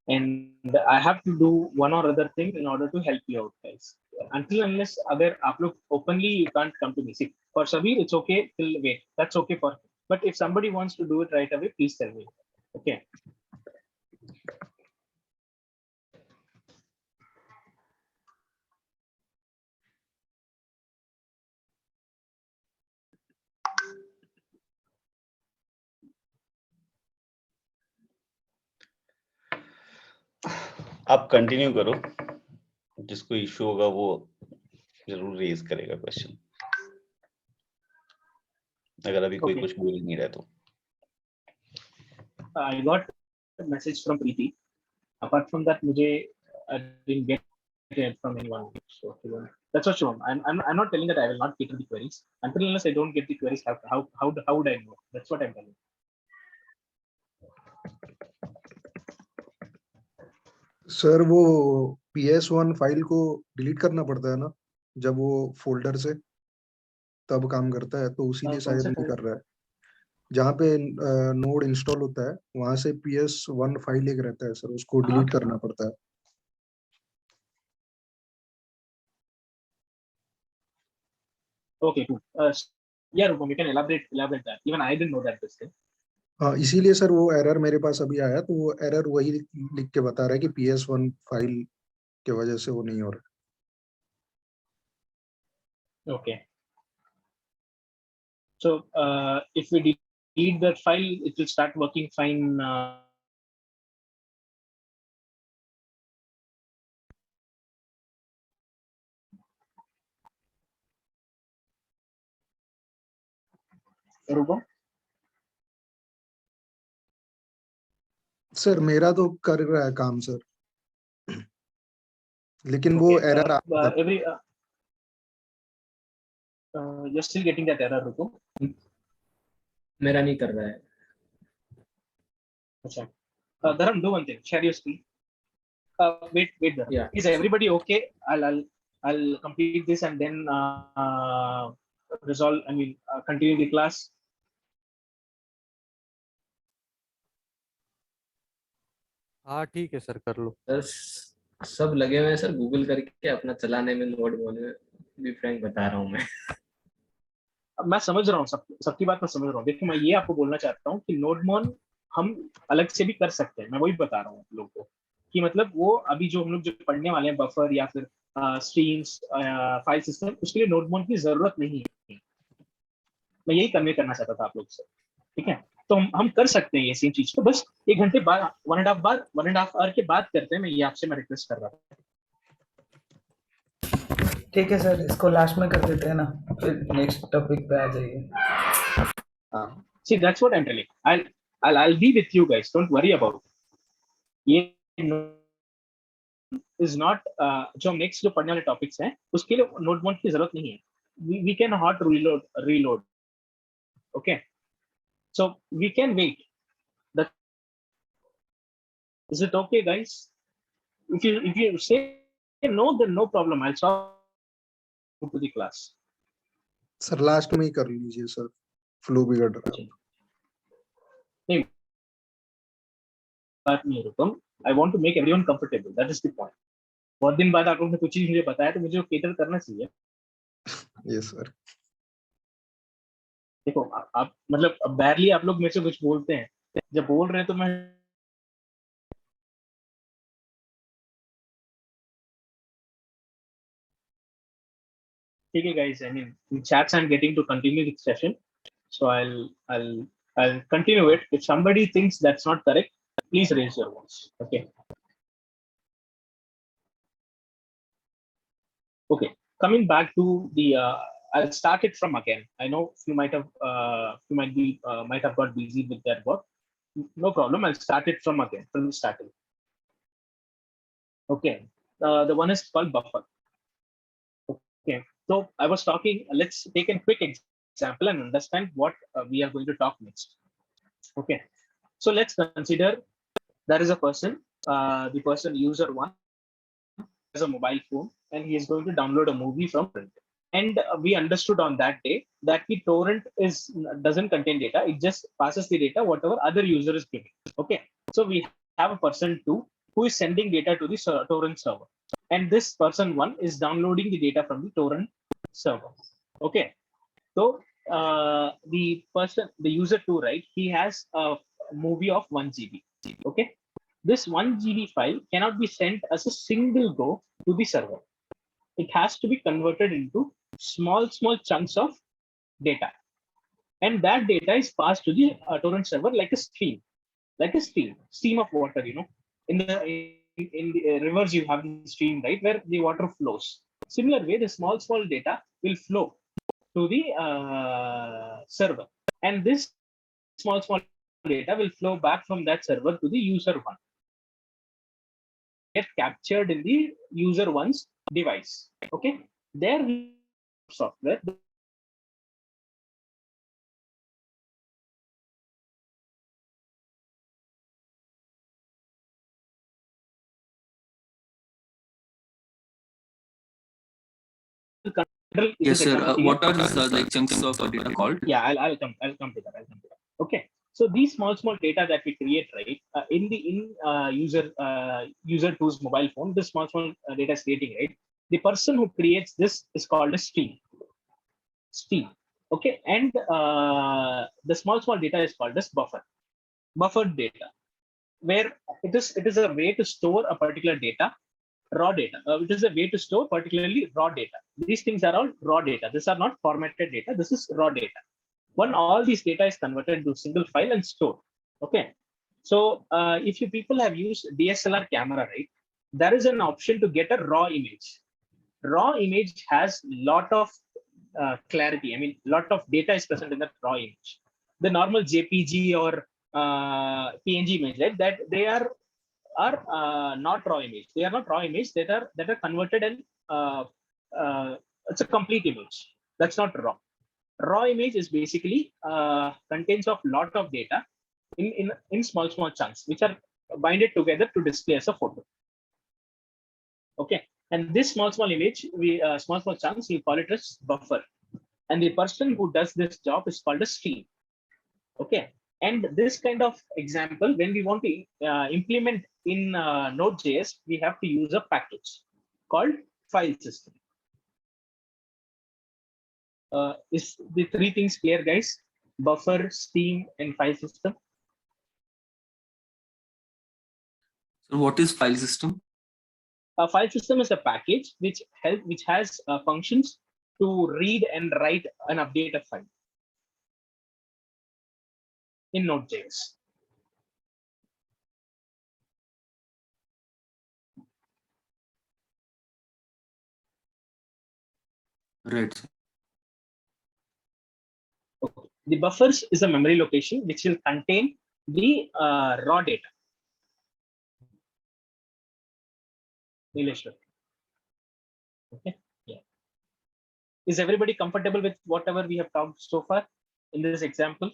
and I have to do one or other thing in order to help you out, guys. Until unless अगर आप लोग openly you can't come to me. See, for Sabir it's okay till wait. That's okay for him. But if somebody wants to do it right away, please tell me. Okay. आप continue करो, जिसको issue होगा वो जरूर raise करेगा question, अगर अभी कोई कुछ बोल नहीं रहा तो। I got a message from Preeti. Apart from that, I didn't get it from anyone. So that's what Shivam. I'm not telling that I will not get the queries. Until unless I don't get the queries, how would I know? That's what I'm telling. Sir वो PS1 file को delete करना पड़ता है ना जब वो folder से तब काम करता है, तो उसी लिए शायद नहीं कर रहा है। जहाँ पे नोड इंस्टॉल होता है वहां से PS1 फाइल एक रहता है सर, उसको डिलीट करना पड़ता है। Okay, cool. Yeah, Rupam, you can elaborate that. Even I didn't know that this thing. हाँ, इसीलिए सर वो एरर मेरे पास अभी आया, तो वो एरर वही लिख के बता रहा है कि PS1 फाइल के वजह से वो नहीं हो रहा। Okay. So if we delete that file, it will start working fine. Rupam? Sir मेरा तो कर रहा है काम सर, लेकिन वो Okay, एरर आता है। every you're still getting that error, Rutu. मेरा नहीं कर रहा है। अच्छा, Dharam, do one thing. Share your screen. Wait, Dharam. Yeah. Is everybody okay? I'll complete this and then resolve. I mean, continue the class. हाँ ठीक है sir, कर लो। सर सब लगे हुए हैं सर गूगल करके अपना चलाने में, नोट बोलने में। भी फ्रैंक बता रहा हूँ मैं। अब मैं समझ रहा हूँ, सबकी बात मैं समझ रहा हूँ। देखिए, मैं ये आपको बोलना चाहता हूँ कि नोडमोन हम अलग से भी कर सकते हैं। मैं वही बता रहा हूँ आप लोगों को कि मतलब वो अभी जो हम लोग जो पढ़ने वाले हैं, बफर या फिर स्ट्रीम्स, फाइल सिस्टम, उसके लिए नोडमोन की जरूरत नहीं है। मैं यही कन्वे करना चाहता था आप लोग से, ठीक है? तो हम कर सकते हैं ये सेम चीज को, बस 1 घंटे बाद, 1.5 आवर के बाद करते हैं। मैं ये आपसे मैं रिक्वेस्ट कर रहा था। ठीक है सर, इसको लास्ट में कर देते हैं ना, फिर नेक्स्ट टॉपिक पे आ जाइए। See, that's what I'm telling. I'll be with you guys. Don't worry about it. ये is not जो नेक्स्ट जो पढ़ने वाले टॉपिक्स हैं उसके लिए नोटबुक की जरूरत नहीं है. We can hot reload. Okay, so we can wait. That is it okay, guys? If you say no, then no problem. I'll stop to the class. Sir last में ही कर लीजिए सर, फ्लो बिगड़ रहा है। नहीं, बात नहीं है रुकम. I want to make everyone comfortable. That is the point. बहुत दिन बाद आप लोगों ने कुछ चीज मुझे बताया तो मुझे केटर करना चाहिए. Yes sir. देखो आप मतलब बैरली आप लोग मेरे से कुछ बोलते हैं, जब बोल रहे हैं तो मैं ठीक है guys. I mean, in chats I'm getting to continue the session, so I'll continue it. If somebody thinks that's not correct, please raise your voice. Okay, coming back to the I'll start it from again. I know you might have got busy with that work. No problem, I'll start it from again, from the starting. Okay, the one is called buffer. Okay, so I was talking, let's take a quick example and understand what we are going to talk next. Okay, so let's consider there is a person, the person user one has a mobile phone and he is going to download a movie from torrent. And we understood on that day that the torrent doesn't contain data, it just passes the data whatever other user is giving. Okay, so we have a person 2 who is sending data to the torrent server, and this person 1 is downloading the data from the torrent server. Okay, so the user 2, right, he has a movie of 1 GB. Okay, this 1 GB file cannot be sent as a single go to the server. It has to be converted into small chunks of data, and that data is passed to the torrent server like a stream of water. You know, in the rivers you have the stream, right, where the water flows. Similar way, the small data will flow to the server, and this small data will flow back from that server to the user 1, get captured in the user 1's device. Okay, there software yes sir, what are the like chunks of data called? Yeah, I'll come to that. Okay, so these small data that we create, right, in user 2's mobile phone, this small data is creating, right, the person who creates this is called a stream. Okay, and the small data is called as buffered data, where it is a way to store a particular data, raw data. It is a way to store particularly raw data. These things are all raw data. These are not formatted data. This is raw data. When all these data is converted into a single file and stored. Okay, so if you people have used DSLR camera, right, there is an option to get a raw image. Raw image has lot of clarity. I mean, lot of data is present in that raw image. The normal JPG or PNG image, right? That they are not raw image. They are not raw image. That are converted and it's a complete image. That's not raw. Raw image is basically contains of lot of data in small chunks, which are binded together to display as a photo. Okay, and this small image, we small chunks, we call it as buffer, and the person who does this job is called a stream. Okay, and this kind of example, when we want to implement in Node.js, we have to use a package called file system. Is the three things clear, guys? Buffer, stream, and file system. So what is file system? A file system is a package which has functions to read and write and update a file in Node.js. Right. Okay. The buffers is a memory location which will contain the raw data. Relational. Okay. Yeah. Is everybody comfortable with whatever we have talked so far in this example?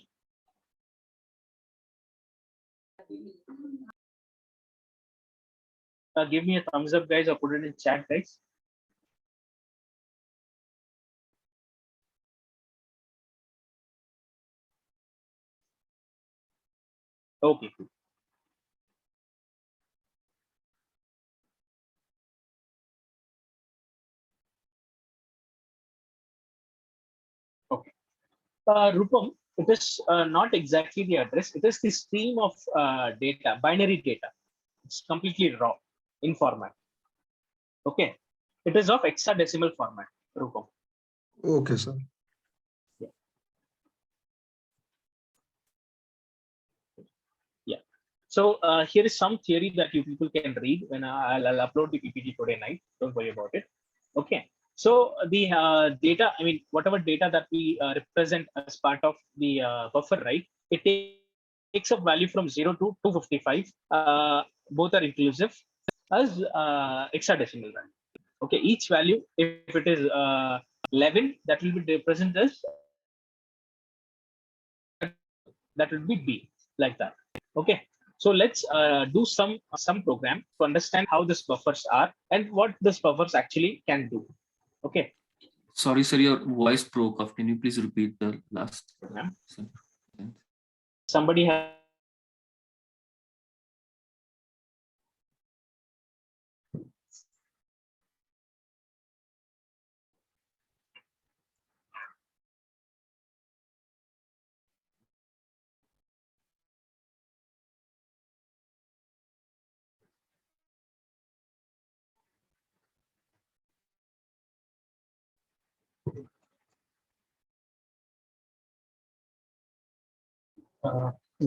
Give me a thumbs up, guys, or put it in chat, guys. Okay, cool. Okay. Rupam, it is not exactly the address. It is the stream of data, binary data. It's completely raw in format. Okay. It is of hexadecimal format, Rupam. Okay, sir. Yeah. Yeah. So here is some theory that you people can read when I'll upload the PPT today night. Don't worry about it. Okay. So the data, I mean, whatever data that we represent as part of the buffer, right? It takes a value from 0 to 255. Both are inclusive as hexadecimal value. Okay, each value, if it is 11, that will be represented as, that will be B, like that. Okay, so let's do some program to understand how these buffers are and what these buffers actually can do. Okay. Sorry, sir, your voice broke off. Can you please repeat the last Program. sentence? Somebody has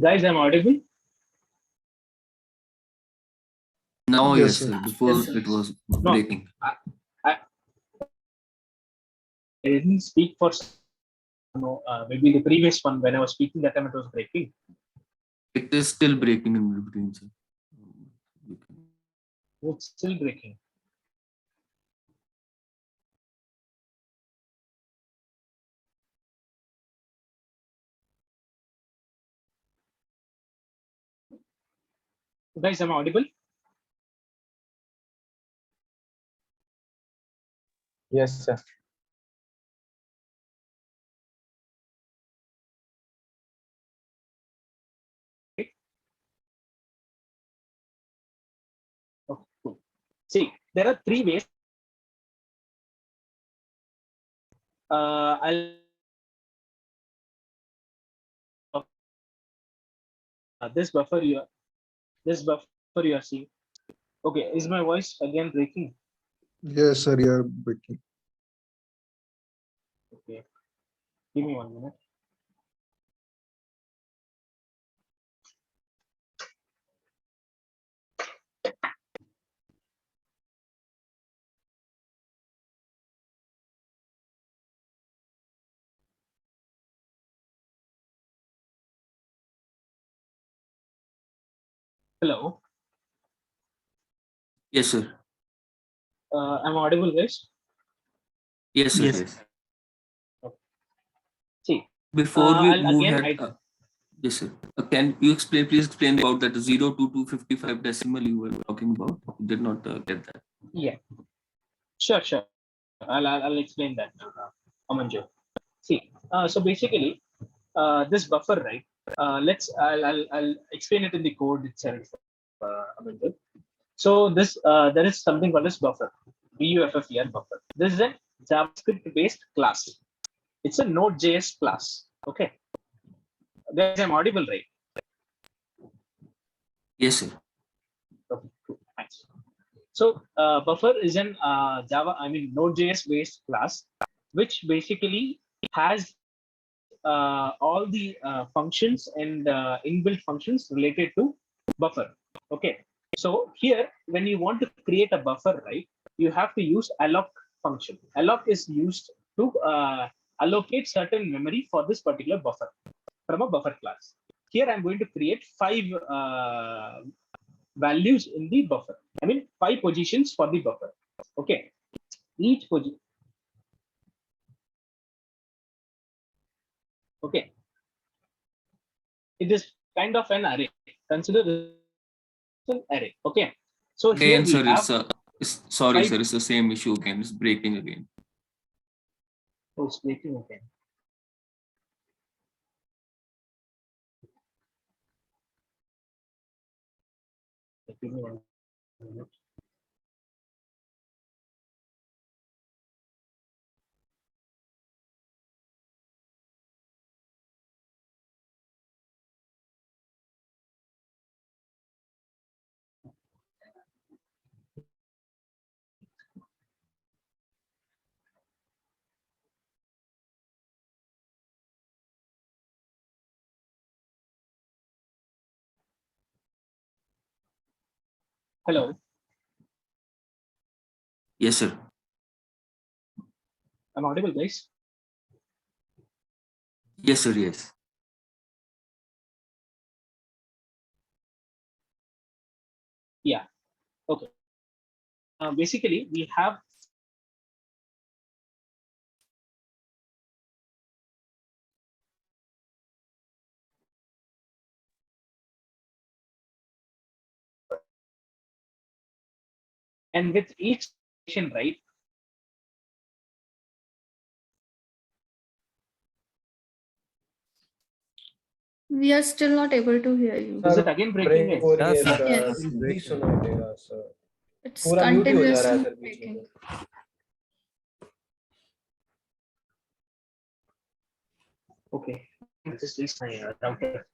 guys, I'm audible. Now, Yes, yes, sir. sir. Before Yes, sir. it was No, breaking. I didn't speak for maybe the previous one. When I was speaking, that time it was breaking. It is still breaking in between, sir. It's still breaking. Guys, am I audible? Yes, sir. Okay, cool. See, there are three ways. I'll this buffer you are seeing. Okay, is my voice again breaking? Yes, sir. You are breaking. Okay, give me 1 minute. Hello. Yes, sir. I'm audible, guys. Yes, sir. Yes. Yes. See, Before we I'll move again. ahead, yes, sir. Can you please explain about that 0 to 255 decimal you were talking about? Did not get that. Yeah, sure. I'll explain that, Amanju. See, so basically, this buffer, right? I'll explain it in the code itself, Amanju. So there is something called as buffer, buffer buffer. This is a JavaScript based class. It's a Node.js class. Okay, guys, I'm audible, right? Yes, sir. Okay, cool. Thanks. So buffer is an Node.js based class, which basically has all the functions and inbuilt functions related to buffer. Okay. So here, when you want to create a buffer, right, you have to use alloc function. Alloc is used to allocate certain memory for this particular buffer from a buffer class. Here, I'm going to create 5 values in the buffer. I mean, 5 positions for the buffer. Okay. Each position. Okay. It is kind of an array. Consider this an array. Okay. So here Again, we sir, have sorry, 5. sir. It's the same issue again. It's breaking again. Oh, it's breaking again. Give me 1 minute. Hello. Yes, sir. I'm audible, guys. Yes, sir. Yes. Yeah. Okay. Basically, we have and with each station, right? We are still not able to hear you. Is it again breaking break in? हो रही है sir. Sir Yes, भी सुनाई देगा sir it's पूरा mute ही हो जा रहा है continuously सर बीच में breaking. तो Okay. This is my router.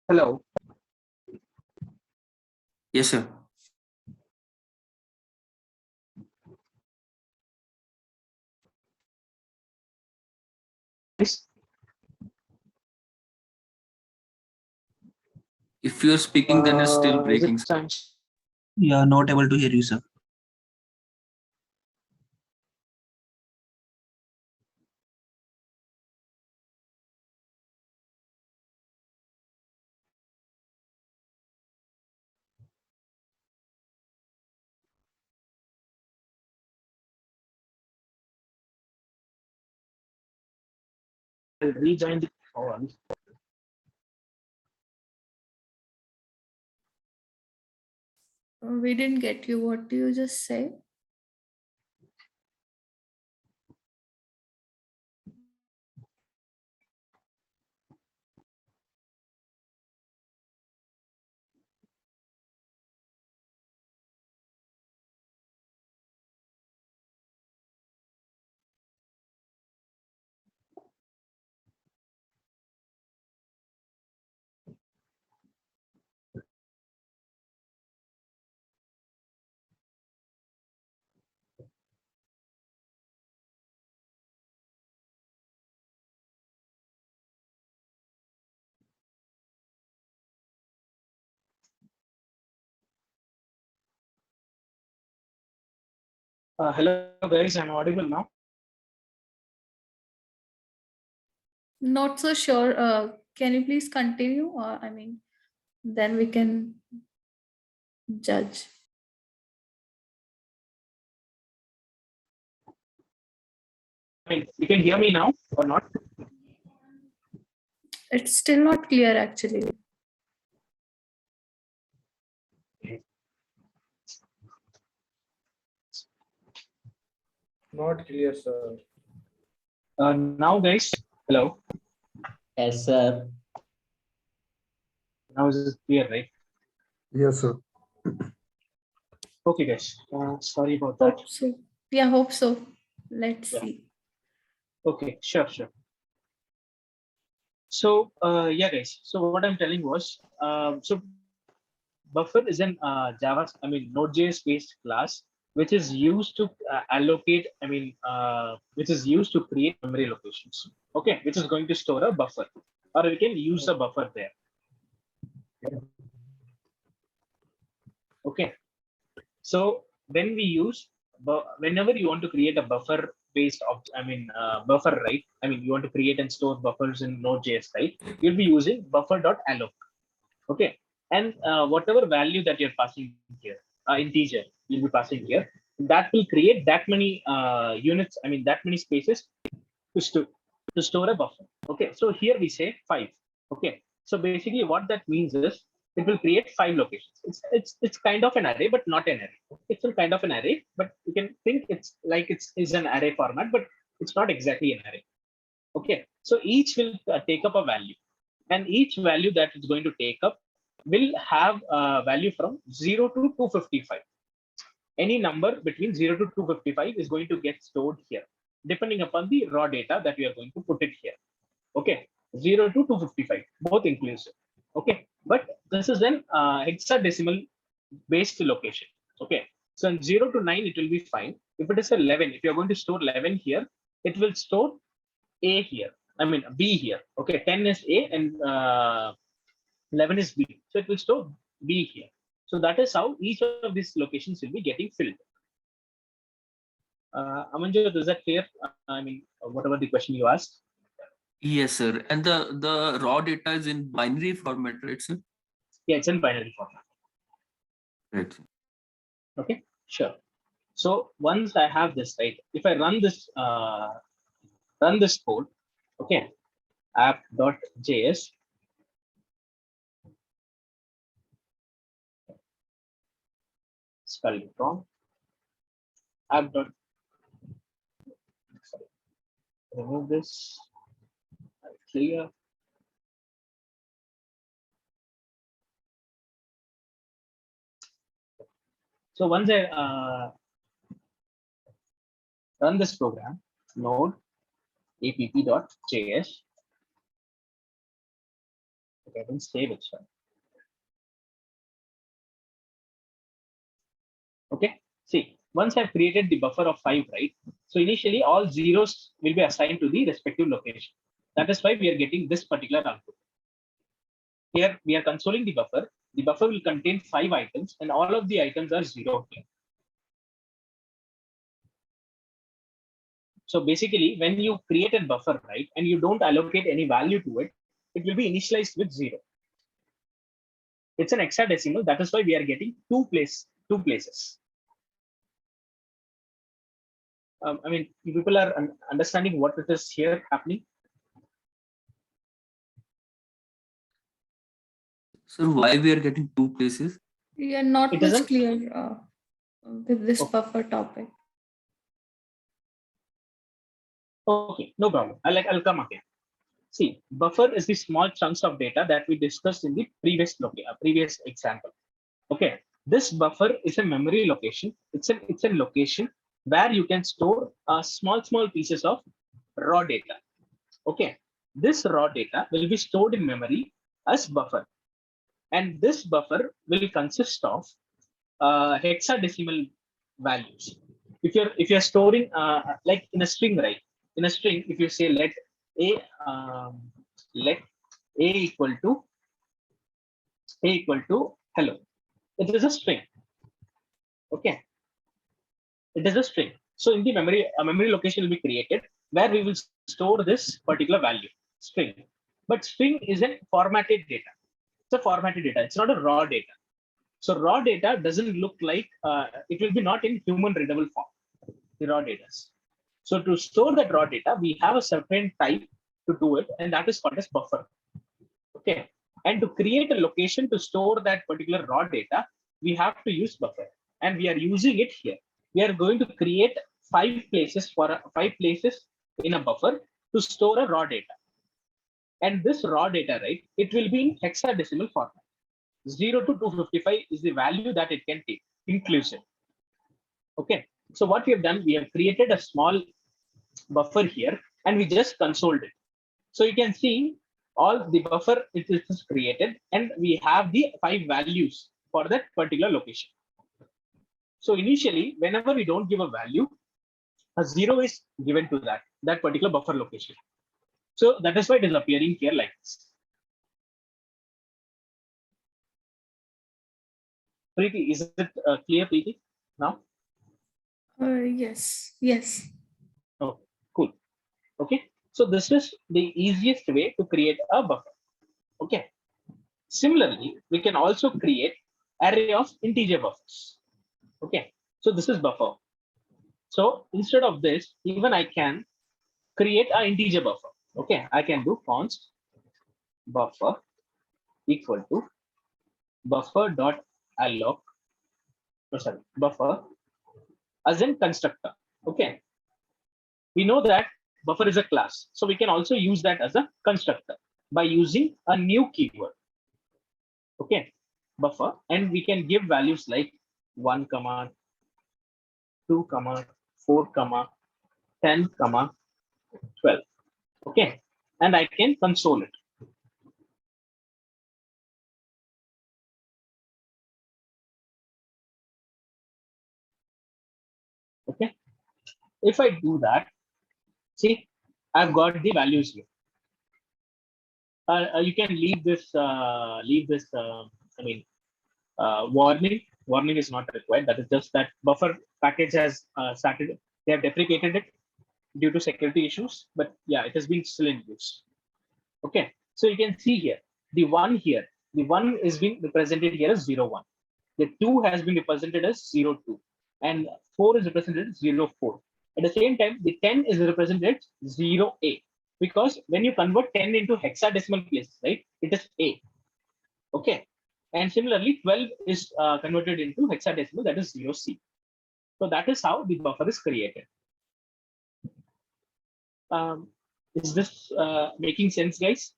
Hello. Yes, sir. Yes. If you're speaking, then it's still Is breaking. it time? Yeah, not able to hear you, sir. I'll rejoin the call. We didn't get you. What do you just say? Hello guys, I'm audible now. Not so sure. Can you please continue? Or I mean, then we can judge. I mean, you can hear me now or not? It's still not clear actually. Not clear, sir. Now guys, hello. Yes, sir. Now is it clear, right? Yes, sir. Okay guys, sorry about that. Hope so. Yeah, hope so. Let's Yeah. see. Okay, sure. So yeah guys, so what I'm telling was, so buffer is an Java, I mean Node.js based class which is used to allocate, which is used to create memory locations. Okay, which is going to store a buffer, or we can use a buffer there. Okay, so when we use, whenever you want to create a buffer based buffer, right? I mean, you want to create and store buffers in Node.js, right? You'll be using buffer.alloc. Okay, and whatever value that you're passing here, integer, you'll be passing here, that will create that many units, I mean, that many spaces to store a buffer. Okay, so here we say 5. Okay, so basically what that means is it will create 5 locations. It's kind of an array, but not an array. It's still kind of an array, but you can think it's like is an array format, but it's not exactly an array. Okay, so each will take up a value, and each value that it's going to take up will have a value from 0 to 255. Any number between 0 to 255 is going to get stored here, depending upon the raw data that we are going to put it here. Okay, 0 to 255, both inclusive. Okay, but this is an hexadecimal based location. Okay, so in 0 to 9, it will be fine. If it is 11, if you're going to store 11 here, it will store A here. I mean, B here. Okay, 10 is A and 11 is B. So it will store B here. So that is how each of these locations will be getting filled. Amanjot, is that clear? I mean, whatever the question you asked. Yes, sir. And the raw data is in binary format, right, sir? Yeah, it's in binary format. Right. Okay, sure. So once I have this, right, if I run this code, okay, app.js, spelled it wrong, app. Remove this, clear. So once I run this program, node app.js, okay, I can save it. Sorry. Okay, see, once I've created the buffer of 5, right? So initially all zeros will be assigned to the respective location. That is why we are getting this particular output. Here we are consoling the buffer. The buffer will contain 5 items, and all of the items are 0 here. So basically, when you create a buffer, right, and you don't allocate any value to it, it will be initialized with 0. It's an hexadecimal. That is why we are getting two places. I mean, people are understanding what it is here happening. So why we are getting 2 places? We are not It much isn't- clear with this buffer topic. Okay, no problem. I'll come again. See, buffer is the small chunks of data that we discussed in the previous example. Okay, this buffer is a memory location. It's a location where you can store small pieces of raw data. Okay, this raw data will be stored in memory as buffer, and this buffer will consist of hexadecimal values. If you're storing like in a string, right? In a string, if you say let a equal to hello, it is a string. Okay, It is a string. So in the memory, a memory location will be created where we will store this particular value, string. But string isn't formatted data. It's a formatted data. It's not a raw data. So raw data doesn't look like, it will be not in human readable form, the raw data. So to store that raw data, we have a certain type to do it, and that is called as buffer. Okay. And to create a location to store that particular raw data, we have to use buffer, and we are using it here. We are going to create 5 places in a buffer to store a raw data. And this raw data, right, it will be in hexadecimal format. 0 to 255 is the value that it can take, inclusive. Okay. So what we have done, we have created a small buffer here, and we just consoled it. So you can see all the buffer it is created, and we have the 5 values for that particular location. So initially, whenever we don't give a value, a 0 is given to that particular buffer location. So that is why it is appearing here like this. Preeti, is it clear, Preeti, now? Yes. Yes. Oh, cool. Okay. So this is the easiest way to create a buffer. Okay. Similarly, we can also create array of integer buffers. Okay. So this is buffer. So instead of this, even I can create an integer buffer. Okay. I can do const buffer equal to buffer.alloc. Oh, sorry, buffer as in constructor. Okay. We know that buffer is a class, so we can also use that as a constructor by using a new keyword. Okay, buffer, and we can give values like 1, 2, 4, 10, 12. Okay, and I can console it. Okay, if I do that, see, I've got the values here. You can leave this. Warning. Warning is not required. That is just that buffer package has started. They have deprecated it due to security issues, but yeah, it has been still in use. Okay, so you can see here the 1 here. The 1 is being represented here as 0, 1. The 2 has been represented as 0, 2, and 4 is represented as 0, 4. At the same time, the 10 is represented 0, A, because when you convert 10 into hexadecimal places, right, it is A. Okay, and similarly, 12 is converted into hexadecimal, that is 0C. So that is how the buffer is created. Is this making sense, guys?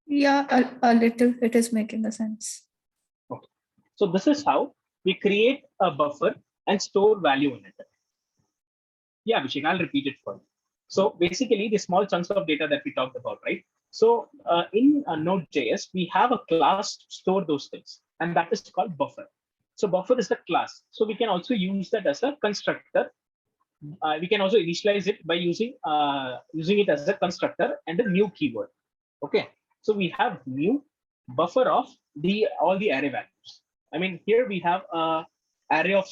Yeah, a little. It is making a sense. Okay. So this is how we create a buffer and store value in it. Yeah, Abhishek, I'll repeat it for you. So basically, the small chunks of data that we talked about, right? So in Node.js, we have a class to store those things, and that is called buffer. So buffer is the class. So we can also use that as a constructor. We can also initialize it by using it as a constructor and a new keyword. Okay. So we have new buffer of all the array values. I mean, here we have a array of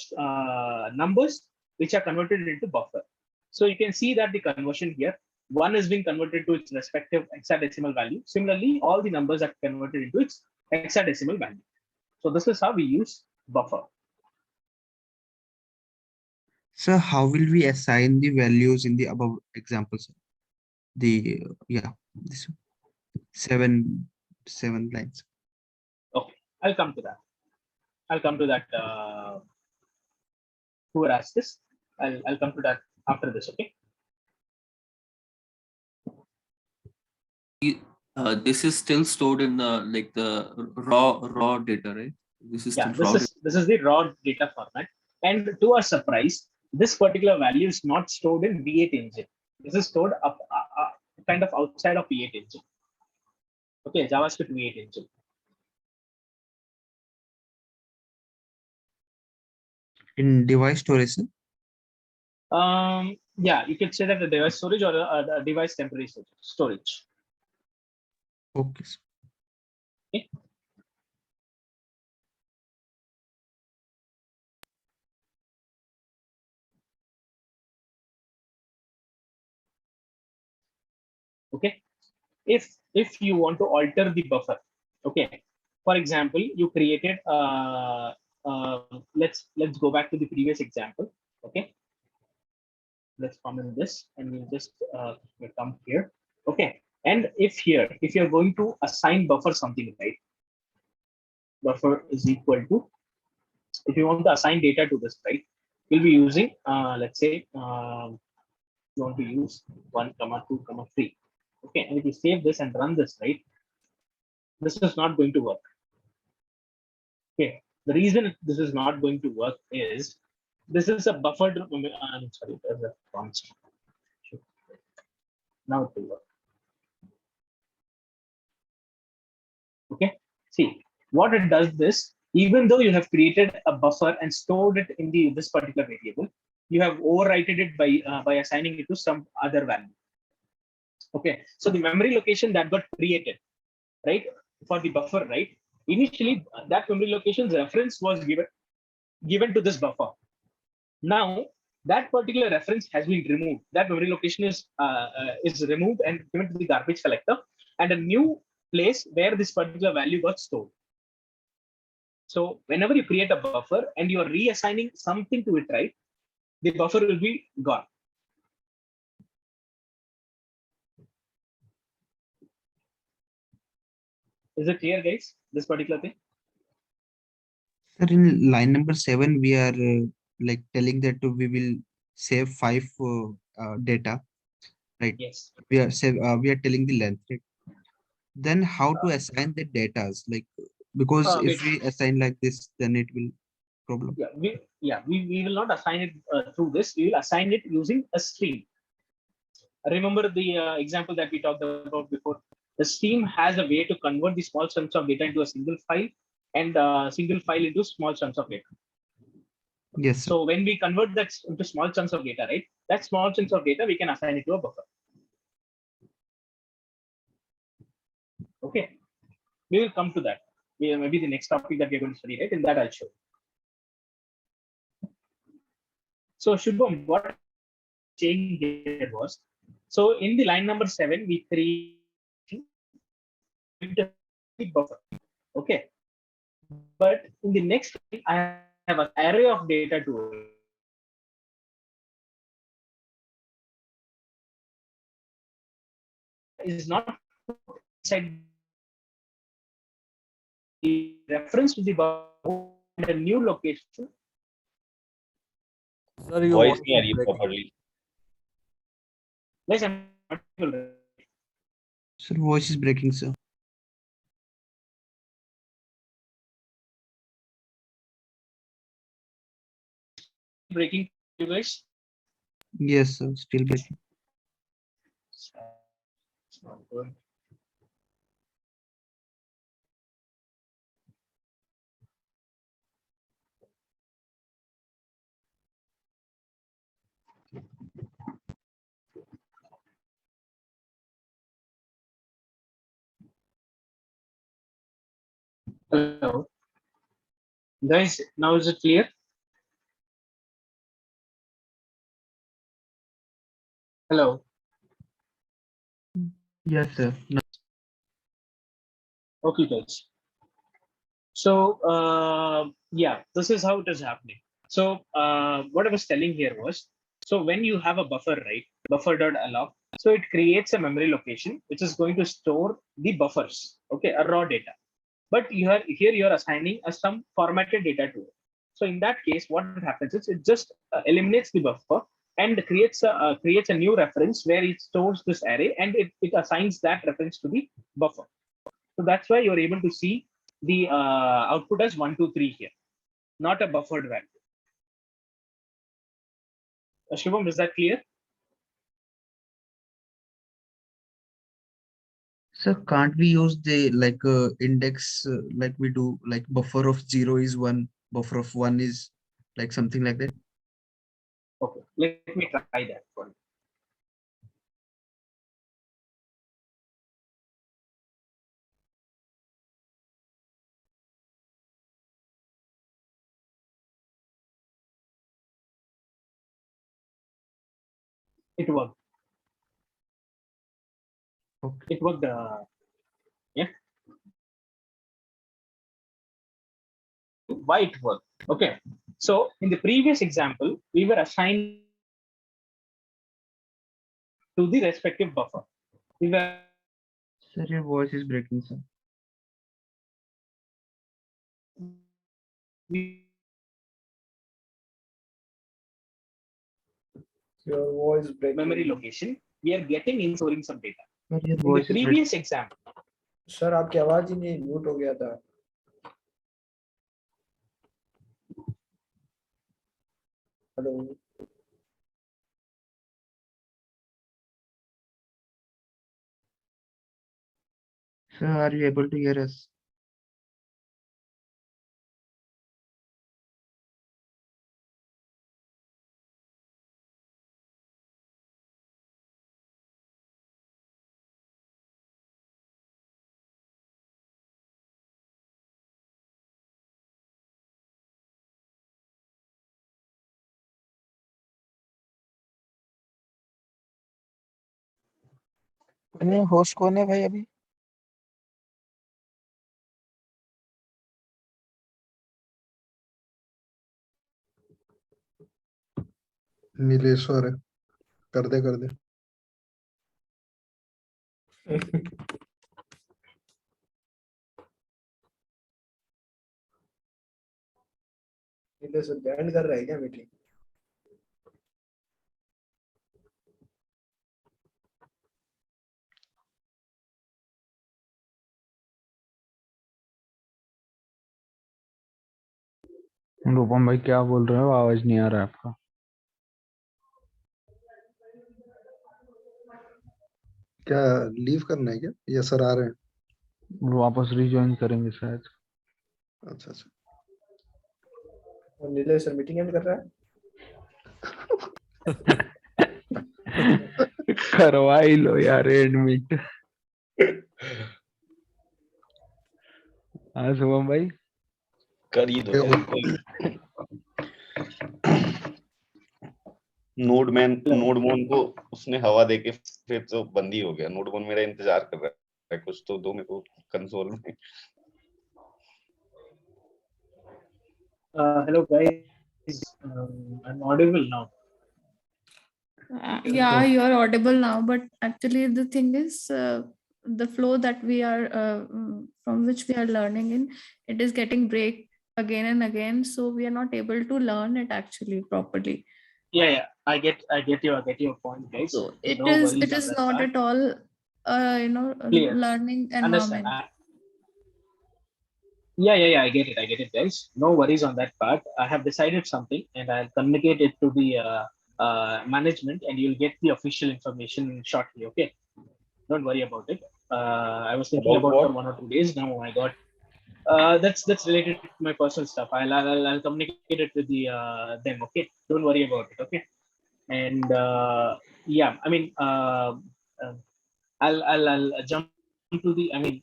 numbers which are converted into buffer. So you can see that the conversion here, 1 is being converted to its respective hexadecimal value. Similarly, all the numbers are converted into its hexadecimal value. So this is how we use buffer. So how will we assign the values in the above examples? This 7 lines. Okay, I'll come to that. Whoever asked this, I'll come to that after this. Okay. This is still stored in the raw data, right? This is still raw. This is the raw data format, and to our surprise, this particular value is not stored in V8 engine. This is stored up kind of outside of V8 engine. Okay, JavaScript V8 engine. In device storage. Yeah, you could say that the device storage or a device temporary storage. Okay. Okay. if you want to alter the buffer, okay. For example, you created let's go back to the previous example, okay. Let's comment this and we'll just we'll come here, okay. And if you're going to assign buffer something, right? Buffer is equal to, if you want to assign data to this, right? We'll be using let's say you want to use 1 comma 2 comma 3, okay. And if you save this and run this, right, this is not going to work, okay. The reason this is not going to work is this is a buffered, I'm sorry, there's a constant. Now it will work, okay. See what it does, this, even though you have created a buffer and stored it in the this particular variable, you have overwritten it by assigning it to some other value, okay. So the memory location that got created, right, for the buffer, right, initially that memory location's reference was given to this buffer. Now that particular reference has been removed, that memory location is removed and given to the garbage collector, and a new place where this particular value got stored. So whenever you create a buffer and you are reassigning something to it, right, the buffer will be gone. Is it clear, guys, this particular thing? Sir, in line number 7, we are like telling that we will save 5 data, right? Yes. We are telling the length, right? Then how to assign the datas? Like, because if we assign like this, then it will problem. We will not assign it through this. We will assign it using a stream. Remember the example that we talked about before. The stream has a way to convert the small chunks of data into a single file, and single file into small chunks of data. Yes. So when we convert that into small chunks of data, right, that small chunks of data, we can assign it to a buffer. Okay, we will come to that. Maybe the next topic that we're going to study, right? In that I'll show. So Shubham, what change here was, so in the line number 7, we create the buffer. Okay, but in the next line, I have an array of data to it. Is not inside the reference to the buffer and a new location. Sir, your Voice voice नहीं आ is रही है breaking. properly. Yes, I'm audible. Sir, voice is breaking, sir. Breaking, you guys. Yes, sir, still breaking. It's not good. Hello, guys. Now is it clear? Hello. Yes, sir. No. Okay, guys. So yeah, this is how it is happening. So what I was telling here was, so when you have a buffer, right, buffer.alloc, so it creates a memory location which is going to store the buffers, okay, a raw data. But you're assigning some formatted data to it. So in that case, what happens is it just eliminates the buffer and creates a new reference where it stores this array, and it assigns that reference to the buffer. So that's why you're able to see the output as 1, 2, 3 here, not a buffered value. Shubham, is that clear? Sir, can't we use the like index like we do, like buffer of 0 is 1, buffer of 1 is like something like that? Okay, let me try that for you. It worked. It worked. Yeah. Why it worked? Okay. So in the previous example, we were assigned to the respective buffer. We were. Sir, your voice is breaking, sir. Your voice breaking. Memory location. We are getting in storing some data. Sir, your In the voice is breaking. previous example. Sir आपकी आवाज ही नहीं mute हो गया था. Hello. Sir, are you able to hear us? Host कौन है भाई अभी? नीलेश्वर है, कर दे इधर से बैंड कर रहा है क्या मीटिंग? अनुपम भाई क्या बोल रहे हो? आवाज नहीं आ रहा है आपका। क्या लीव करना है क्या, या सर आ रहे हैं? वो वापस रिज्वाइन करेंगे शायद। अच्छा अच्छा। और नीले सर मीटिंग एंड कर रहा है. करवा ही लो यार एडमिट। हाँ शुभम भाई कर ही दो यार। नोडमोन को उसने हवा देके फिर तो बंदी हो गया। नोडमोन मेरा इंतजार कर रहा है, कुछ तो दो मेरे को कंसोल में। Hello guys, I'm audible now. Yeah, you are audible now, but actually the thing is, the flow that we are from which we are learning in, it is getting break again and again, so we are not able to learn it actually properly. Yeah, I get your point, guys. So it No is worries on that not part. at all a Clear. learning Understand. environment. Yeah, I get it, guys. No worries on that part. I have decided something, and I'll communicate it to the management, and you'll get the official information shortly. Okay, don't worry about it. I was thinking About about what? for 1 or 2 days now. I got that's related to my personal stuff. I'll communicate it with the them. Okay, don't worry about it. Okay, and yeah, I mean, I'll jump to the. I mean,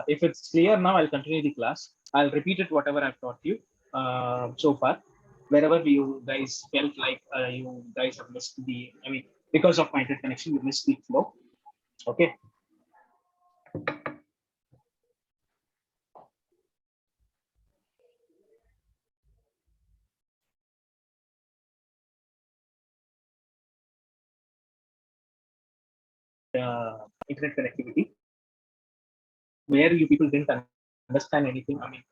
if it's clear now, I'll continue the class. I'll repeat it whatever I've taught you so far. Wherever you guys felt like you guys have missed the. I mean, because of my internet connection, you missed the flow. Okay. Internet connectivity, where you people didn't understand anything. I mean,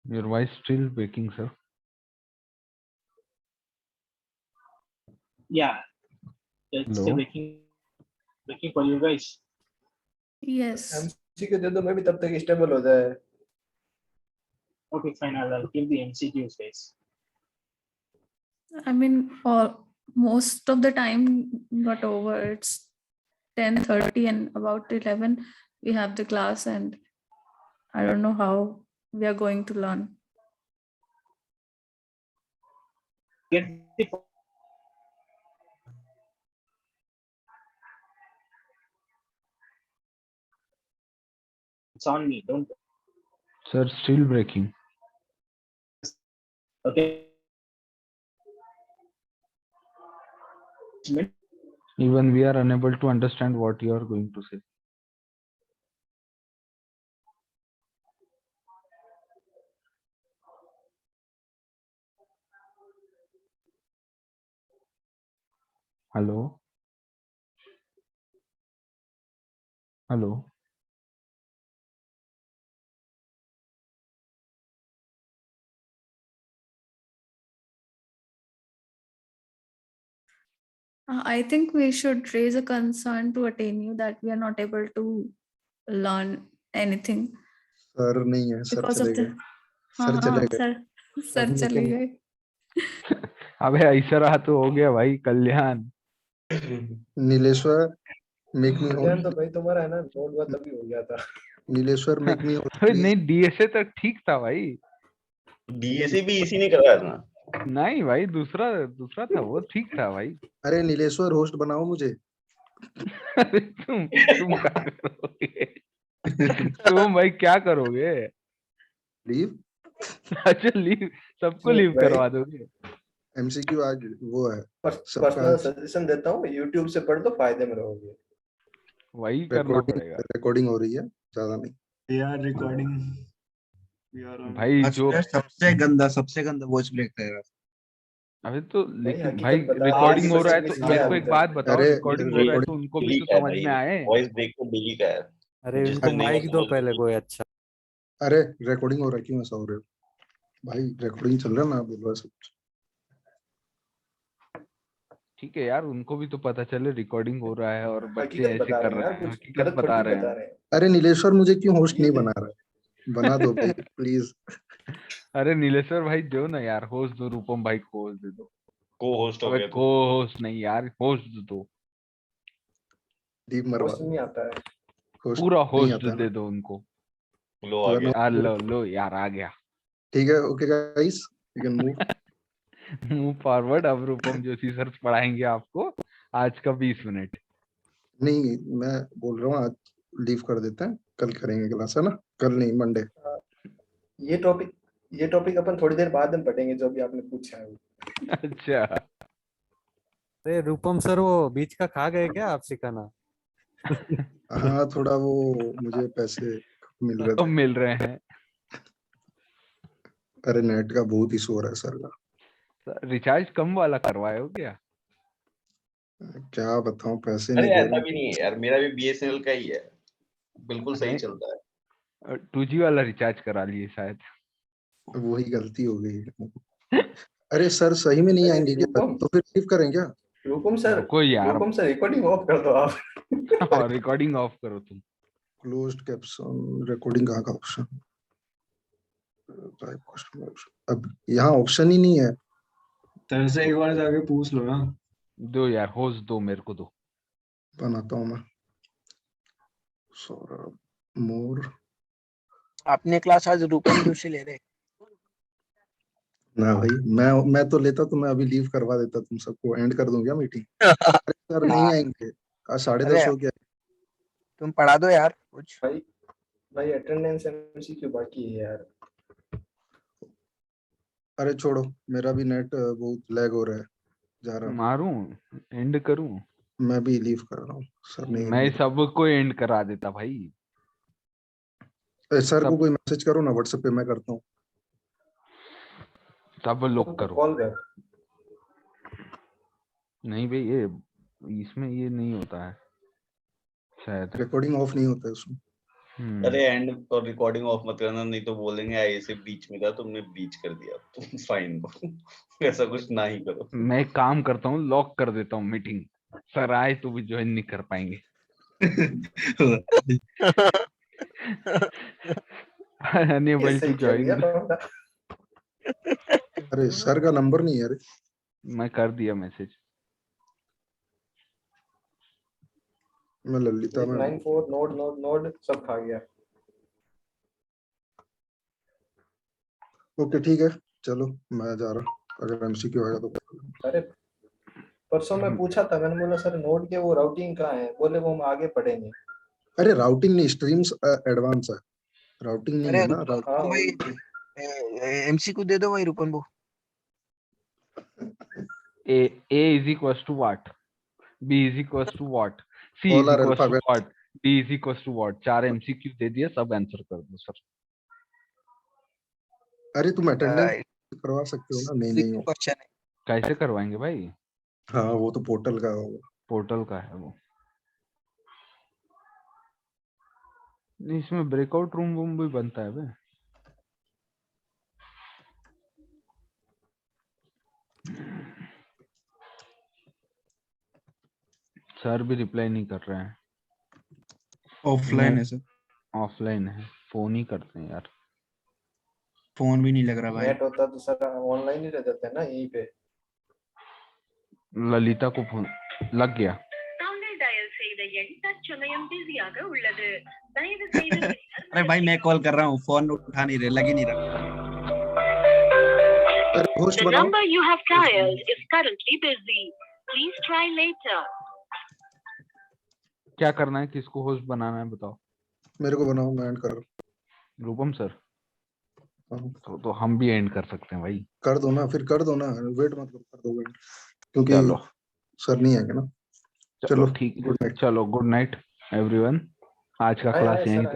your voice still breaking, sir. yeah, it's still Hello? breaking for you guys. Yes. MCQ दे दो, मैं भी तब तक stable हो जाए. Okay, fine. I'll give the MCQs, guys. I mean, most of the time got over. It's 10:30 and about 11 we have the class, and I don't know how we are going to learn. Get the it's on me. Don't. Sir, still breaking. Okay. Even we are unable to understand what you are going to say. Hello? Hello? I think we should raise a concern to Ateneo that we are not able to learn anything sir नहीं है, sir because चले of the. गए, sir चले गए। Sir चले गए। अबे ऐसा रहा तो हो गया भाई कल्याण। नीलेश्वर मेक मी कल्याण तो होस्ट। भाई तुम्हारा है ना, नोट हुआ तभी हो गया था। नीलेश्वर मेक मी होस्ट अबे प्लीज। नहीं, डीएसए तक ठीक था भाई। डीएसए भी इसी ने करवाया था। नहीं भाई, दूसरा दूसरा था, वो ठीक था भाई। अरे नीलेश्वर होस्ट बनाओ मुझे। अरे तुम क्या करोगे? तुम भाई क्या करोगे? लीव। अच्छा लीव, सबको नहीं लीव भाई। करवा दोगे? एमसीक्यू आज वो है सबका। पर्सनल सजेशन देता हूँ, यूट्यूब से पढ़ दो, फायदे में रहोगे। वही करना पड़ेगा रिकॉर्डिंग हो रही है, ज्यादा नहीं। यार रिकॉर्डिंग भाई। जो सबसे गंदा वॉच ब्रेक रहेगा। अभी तो भाई लेकिन हकीकत भाई बता, रिकॉर्डिंग हो रहा है 80% तो मिस मेरे किया को अभी एक तक। बात बताओ, अरे रिकॉर्डिंग हो रहा है तो उनको भी तो समझ में आए। वॉइस ब्रेक को डिलीट है। अरे जिसको इनको नहीं माइक दो समझ में पहले कोई अच्छा। अरे रिकॉर्डिंग हो रहा है, क्यों ऐसा हो रहे हो भाई? रिकॉर्डिंग चल रहा है, मैं बोल रहा सब। ठीक है यार, उनको भी तो पता चले रिकॉर्डिंग हो रहा है और बच्चे हकीकत ऐसे बता कर रहे हैं रहे यार, हैं, कुछ हकीकत गलत बता थोड़ी रहे बता हैं। रहे हैं। अरे नीलेश्वर मुझे क्यों होस्ट नहीं बना रहा है? बना दो भाई प्लीज। अरे नीलेश्वर भाई दो ना यार, होस्ट दो, रूपम भाई को होस्ट दे दो। को होस्ट हो अबे गया को होस्ट नहीं यार, होस्ट दो। लीव मरवा होस्ट दो। नहीं आता है। होस्ट पूरा नहीं होस्ट आता दे ना। दो उनको। लो आ गया। लो यार आ गया। ठीक है, okay guys, you can move. Move forward. अब रूपम जोशी सर पढ़ाएंगे आपको आज का 20 मिनट। नहीं, मैं बोल रहा हूँ आज लीव कर देते हैं, कल करेंगे क्लास, है ना? कल नहीं, मंडे। ये टॉपिक अपन थोड़ी देर बाद में पढ़ेंगे, जो भी आपने पूछा है। अच्छा। अरे रूपम सर वो बीच का खा गए क्या आप सिखाना? हाँ, थोड़ा वो मुझे पैसे मिल रहे कब थे। मिल रहे हैं? अरे नेट का बहुत इशू हो रहा है सर का। रिचार्ज कम वाला करवाए हो क्या? क्या बताऊं, पैसे अरे नहीं दे ऐसा रहे। भी नहीं है यार, मेरा भी बीएसएनएल का ही है, बिल्कुल सही चलता है। 2G वाला रिचार्ज करा लिए शायद। वही गलती हो गई। अरे सर सही में नहीं अरे आएंगे क्या? रूपम तो फिर लीव करें क्या? रुको यार। रूपम सर रिकॉर्डिंग ऑफ कर दो आप। और रिकॉर्डिंग ऑफ करो तुम। क्लोज्ड कैप्शन रिकॉर्डिंग कहाँ का ऑप्शन? Type question. अब यहाँ ऑप्शन ही नहीं है। तरह से एक बार जाके पूछ लो ना। दो यार, होस्ट दो, मेरे को दो। बनाता हूँ मैं। सौरभ मोर। अपने क्लास आज रूपम जोशी ले रहे। ना भाई, मैं तो लेता तो मैं अभी लीव करवा देता, तुम सबको एंड कर दूं क्या मीटिंग? अरे सर नहीं आएंगे, आज 10:30 हो गया। तुम पढ़ा दो यार कुछ। भाई अटेंडेंस एमसीक्यू बाकी है यार। अरे छोड़ो, मेरा भी नेट बहुत लैग हो रहा है, जा रहा हूँ। मारूं? एंड करूं? मैं भी लीव कर रहा हूँ सर, नहीं मैं नहीं। सबको एंड करा देता भाई। सर को कोई मैसेज करो ना व्हाट्सएप पे, मैं करता हूँ। सब लोग करो। कॉल कर। नहीं भाई, ये इसमें ये नहीं होता है शायद। रिकॉर्डिंग ऑफ नहीं होता है उसमें। अरे एंड और रिकॉर्डिंग ऑफ मत करना, नहीं तो बोलेंगे ऐसे बीच में था, तुमने बीच कर दिया, तुम फाइन दो। ऐसा कुछ ना ही करो। मैं एक काम करता हूँ, लॉक कर देता हूँ मीटिंग। सर आए तो भी ज्वाइन नहीं कर पाएंगे। Unable to join. अरे सर का नंबर नहीं है। अरे मैं कर दिया मैसेज। मैं ललिता में 94 नोड सब खा गया। ओके ठीक है, चलो मैं जा रहा हूँ, अगर एमसीक्यू आएगा तो। अरे परसों मैं पूछा था, मैंने बोला सर नोड के वो राउटिंग कहाँ है, बोले वो हम आगे पढ़ेंगे। अरे राउटिंग नहीं, स्ट्रीम्स एडवांस है, राउटिंग नहीं है ना। रूपम भाई एमसीक्यू दे दो भाई रूपम को। A is equals to what? B is equals to what, C All is are equals to alphabet. what, D is equals to what। 4 MCQ दे दिए, सब आंसर कर दो सर। अरे तुम अटेंडेंस करवा सकते हो ना? नहीं नहीं हो। क्वेश्चन है। कैसे करवाएंगे भाई? हाँ वो तो पोर्टल का होगा। पोर्टल का है वो। नहीं, इसमें ब्रेकआउट रूम वूम भी बनता है बे। सर भी रिप्लाई नहीं कर रहे हैं। ऑफलाइन है सर। ऑफलाइन है, फोन ही करते हैं यार। फोन भी नहीं लग रहा भाई। नेट होता तो सर ऑनलाइन ही रह जाते हैं ना यहीं पे। ललिता को फोन लग गया। अरे भाई मैं कॉल कर रहा हूँ, फोन उठा नहीं रहे, लग ही नहीं रहा। Host The number you have dialed is currently busy. Please try later. क्या करना है, किसको होस्ट बनाना है बताओ। मेरे को बनाओ, मैं एंड कर। रूपम सर तो हम भी एंड कर सकते हैं भाई। कर दो ना, फिर कर दो ना, वेट मत करो, कर दो वेट, क्योंकि चलो सर नहीं आएंगे ना। चलो ठीक है, चलो गुड नाइट एवरीवन। आज का क्लास यहीं।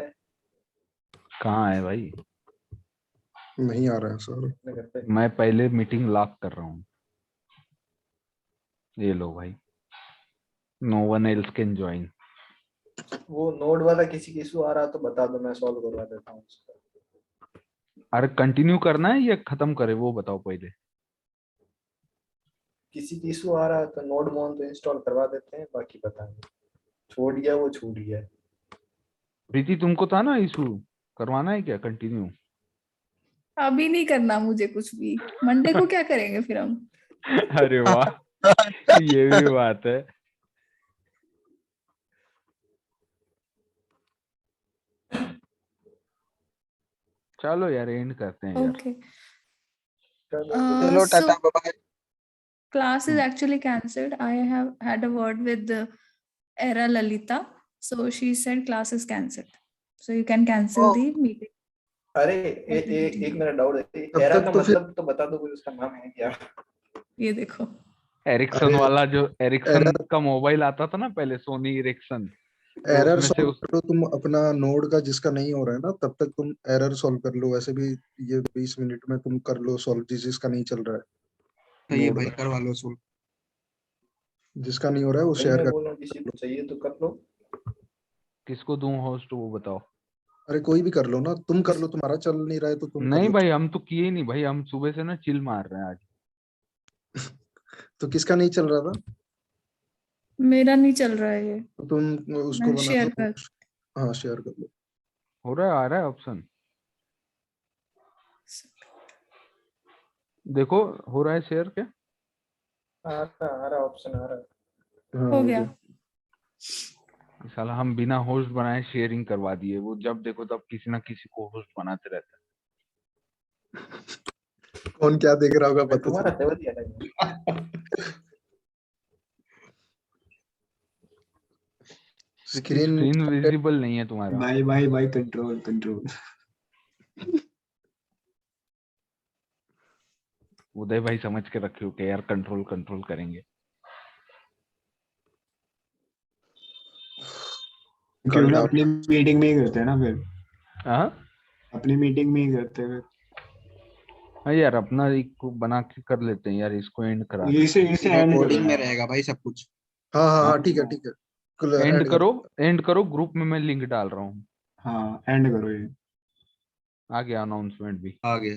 कहाँ है भाई? नहीं आ रहा है सर। मैं पहले मीटिंग लॉक कर रहा हूँ। ये लो भाई, no one else can join. वो नोड वाला किसी की इशू आ रहा तो बता दो, मैं सॉल्व करवा देता हूँ उसका। अरे कंटिन्यू करना है या खत्म करे वो बताओ पहले। किसी की इशू आ रहा है तो नोड मोन तो इंस्टॉल करवा देते हैं, बाकी बताएंगे। छोड़ गया वो छूट गया। प्रीति तुमको था ना इशू, करवाना है क्या कंटिन्यू? अभी नहीं करना मुझे कुछ भी, मंडे को क्या करेंगे फिर हम। अरे वाह, ये भी बात है। चलो यार एंड करते हैं यार। Okay. चलो tata So bye. class is actually cancelled. I have had a word with Era Lalita, so she said class is cancelled. So you can cancel the meeting. अरे एक मेरा डाउट है, एरा का मतलब तो बता दो, कोई उसका नाम है क्या? ये देखो एरिक्सन वाला, जो एरिक्सन का मोबाइल आता था ना पहले, सोनी एरिक्सन। एरर सॉल्व करो तुम अपना नोड का, जिसका नहीं हो रहा है ना तब तक तुम एरर सॉल्व कर लो। वैसे भी ये 20 मिनट में तुम कर लो सॉल्व, जिसका नहीं चल रहा है। ये भाई करवा लो सॉल्व। जिसका नहीं हो रहा है वो शेयर कर। किसी को चाहिए तो कर लो। किसको दूं होस्ट वो बताओ। अरे कोई भी कर लो ना, तुम कर लो, तुम्हारा चल नहीं रहा है तो तुम नहीं भाई हम तो किए नहीं भाई, हम सुबह से ना चिल मार रहे हैं आज। तो किसका नहीं चल रहा था? मेरा नहीं चल रहा है ये। तो तुम उसको बना शेयर लो। कर। हाँ शेयर कर लो। हो रहा है, आ रहा है ऑप्शन देखो, हो रहा है शेयर क्या? आ रहा ऑप्शन आ रहा है। हो गया। साला हम बिना होस्ट बनाए शेयरिंग करवा दिए, वो जब देखो तब किसी ना किसी को होस्ट बनाते रहता है। कौन क्या देख रहा होगा पता स्क्रीन विजिबल नहीं है तुम्हारा। भाई कंट्रोल कंट्रोल। उदय भाई समझ के रखियो कि यार कंट्रोल कंट्रोल करेंगे। क्यों ना अपनी मीटिंग में ही करते हैं ना फिर। हाँ अपनी मीटिंग में ही करते हैं। हाँ यार अपना एक बना के कर लेते हैं यार, इसको एंड करा। इसे रिकॉर्डिंग में रहेगा भाई सब कुछ। हाँ ठीक है ठीक है। एंड करो ग्रुप में मैं लिंक डाल रहा हूँ। हाँ एंड करो ये। आ गया अनाउंसमेंट भी। आ गया।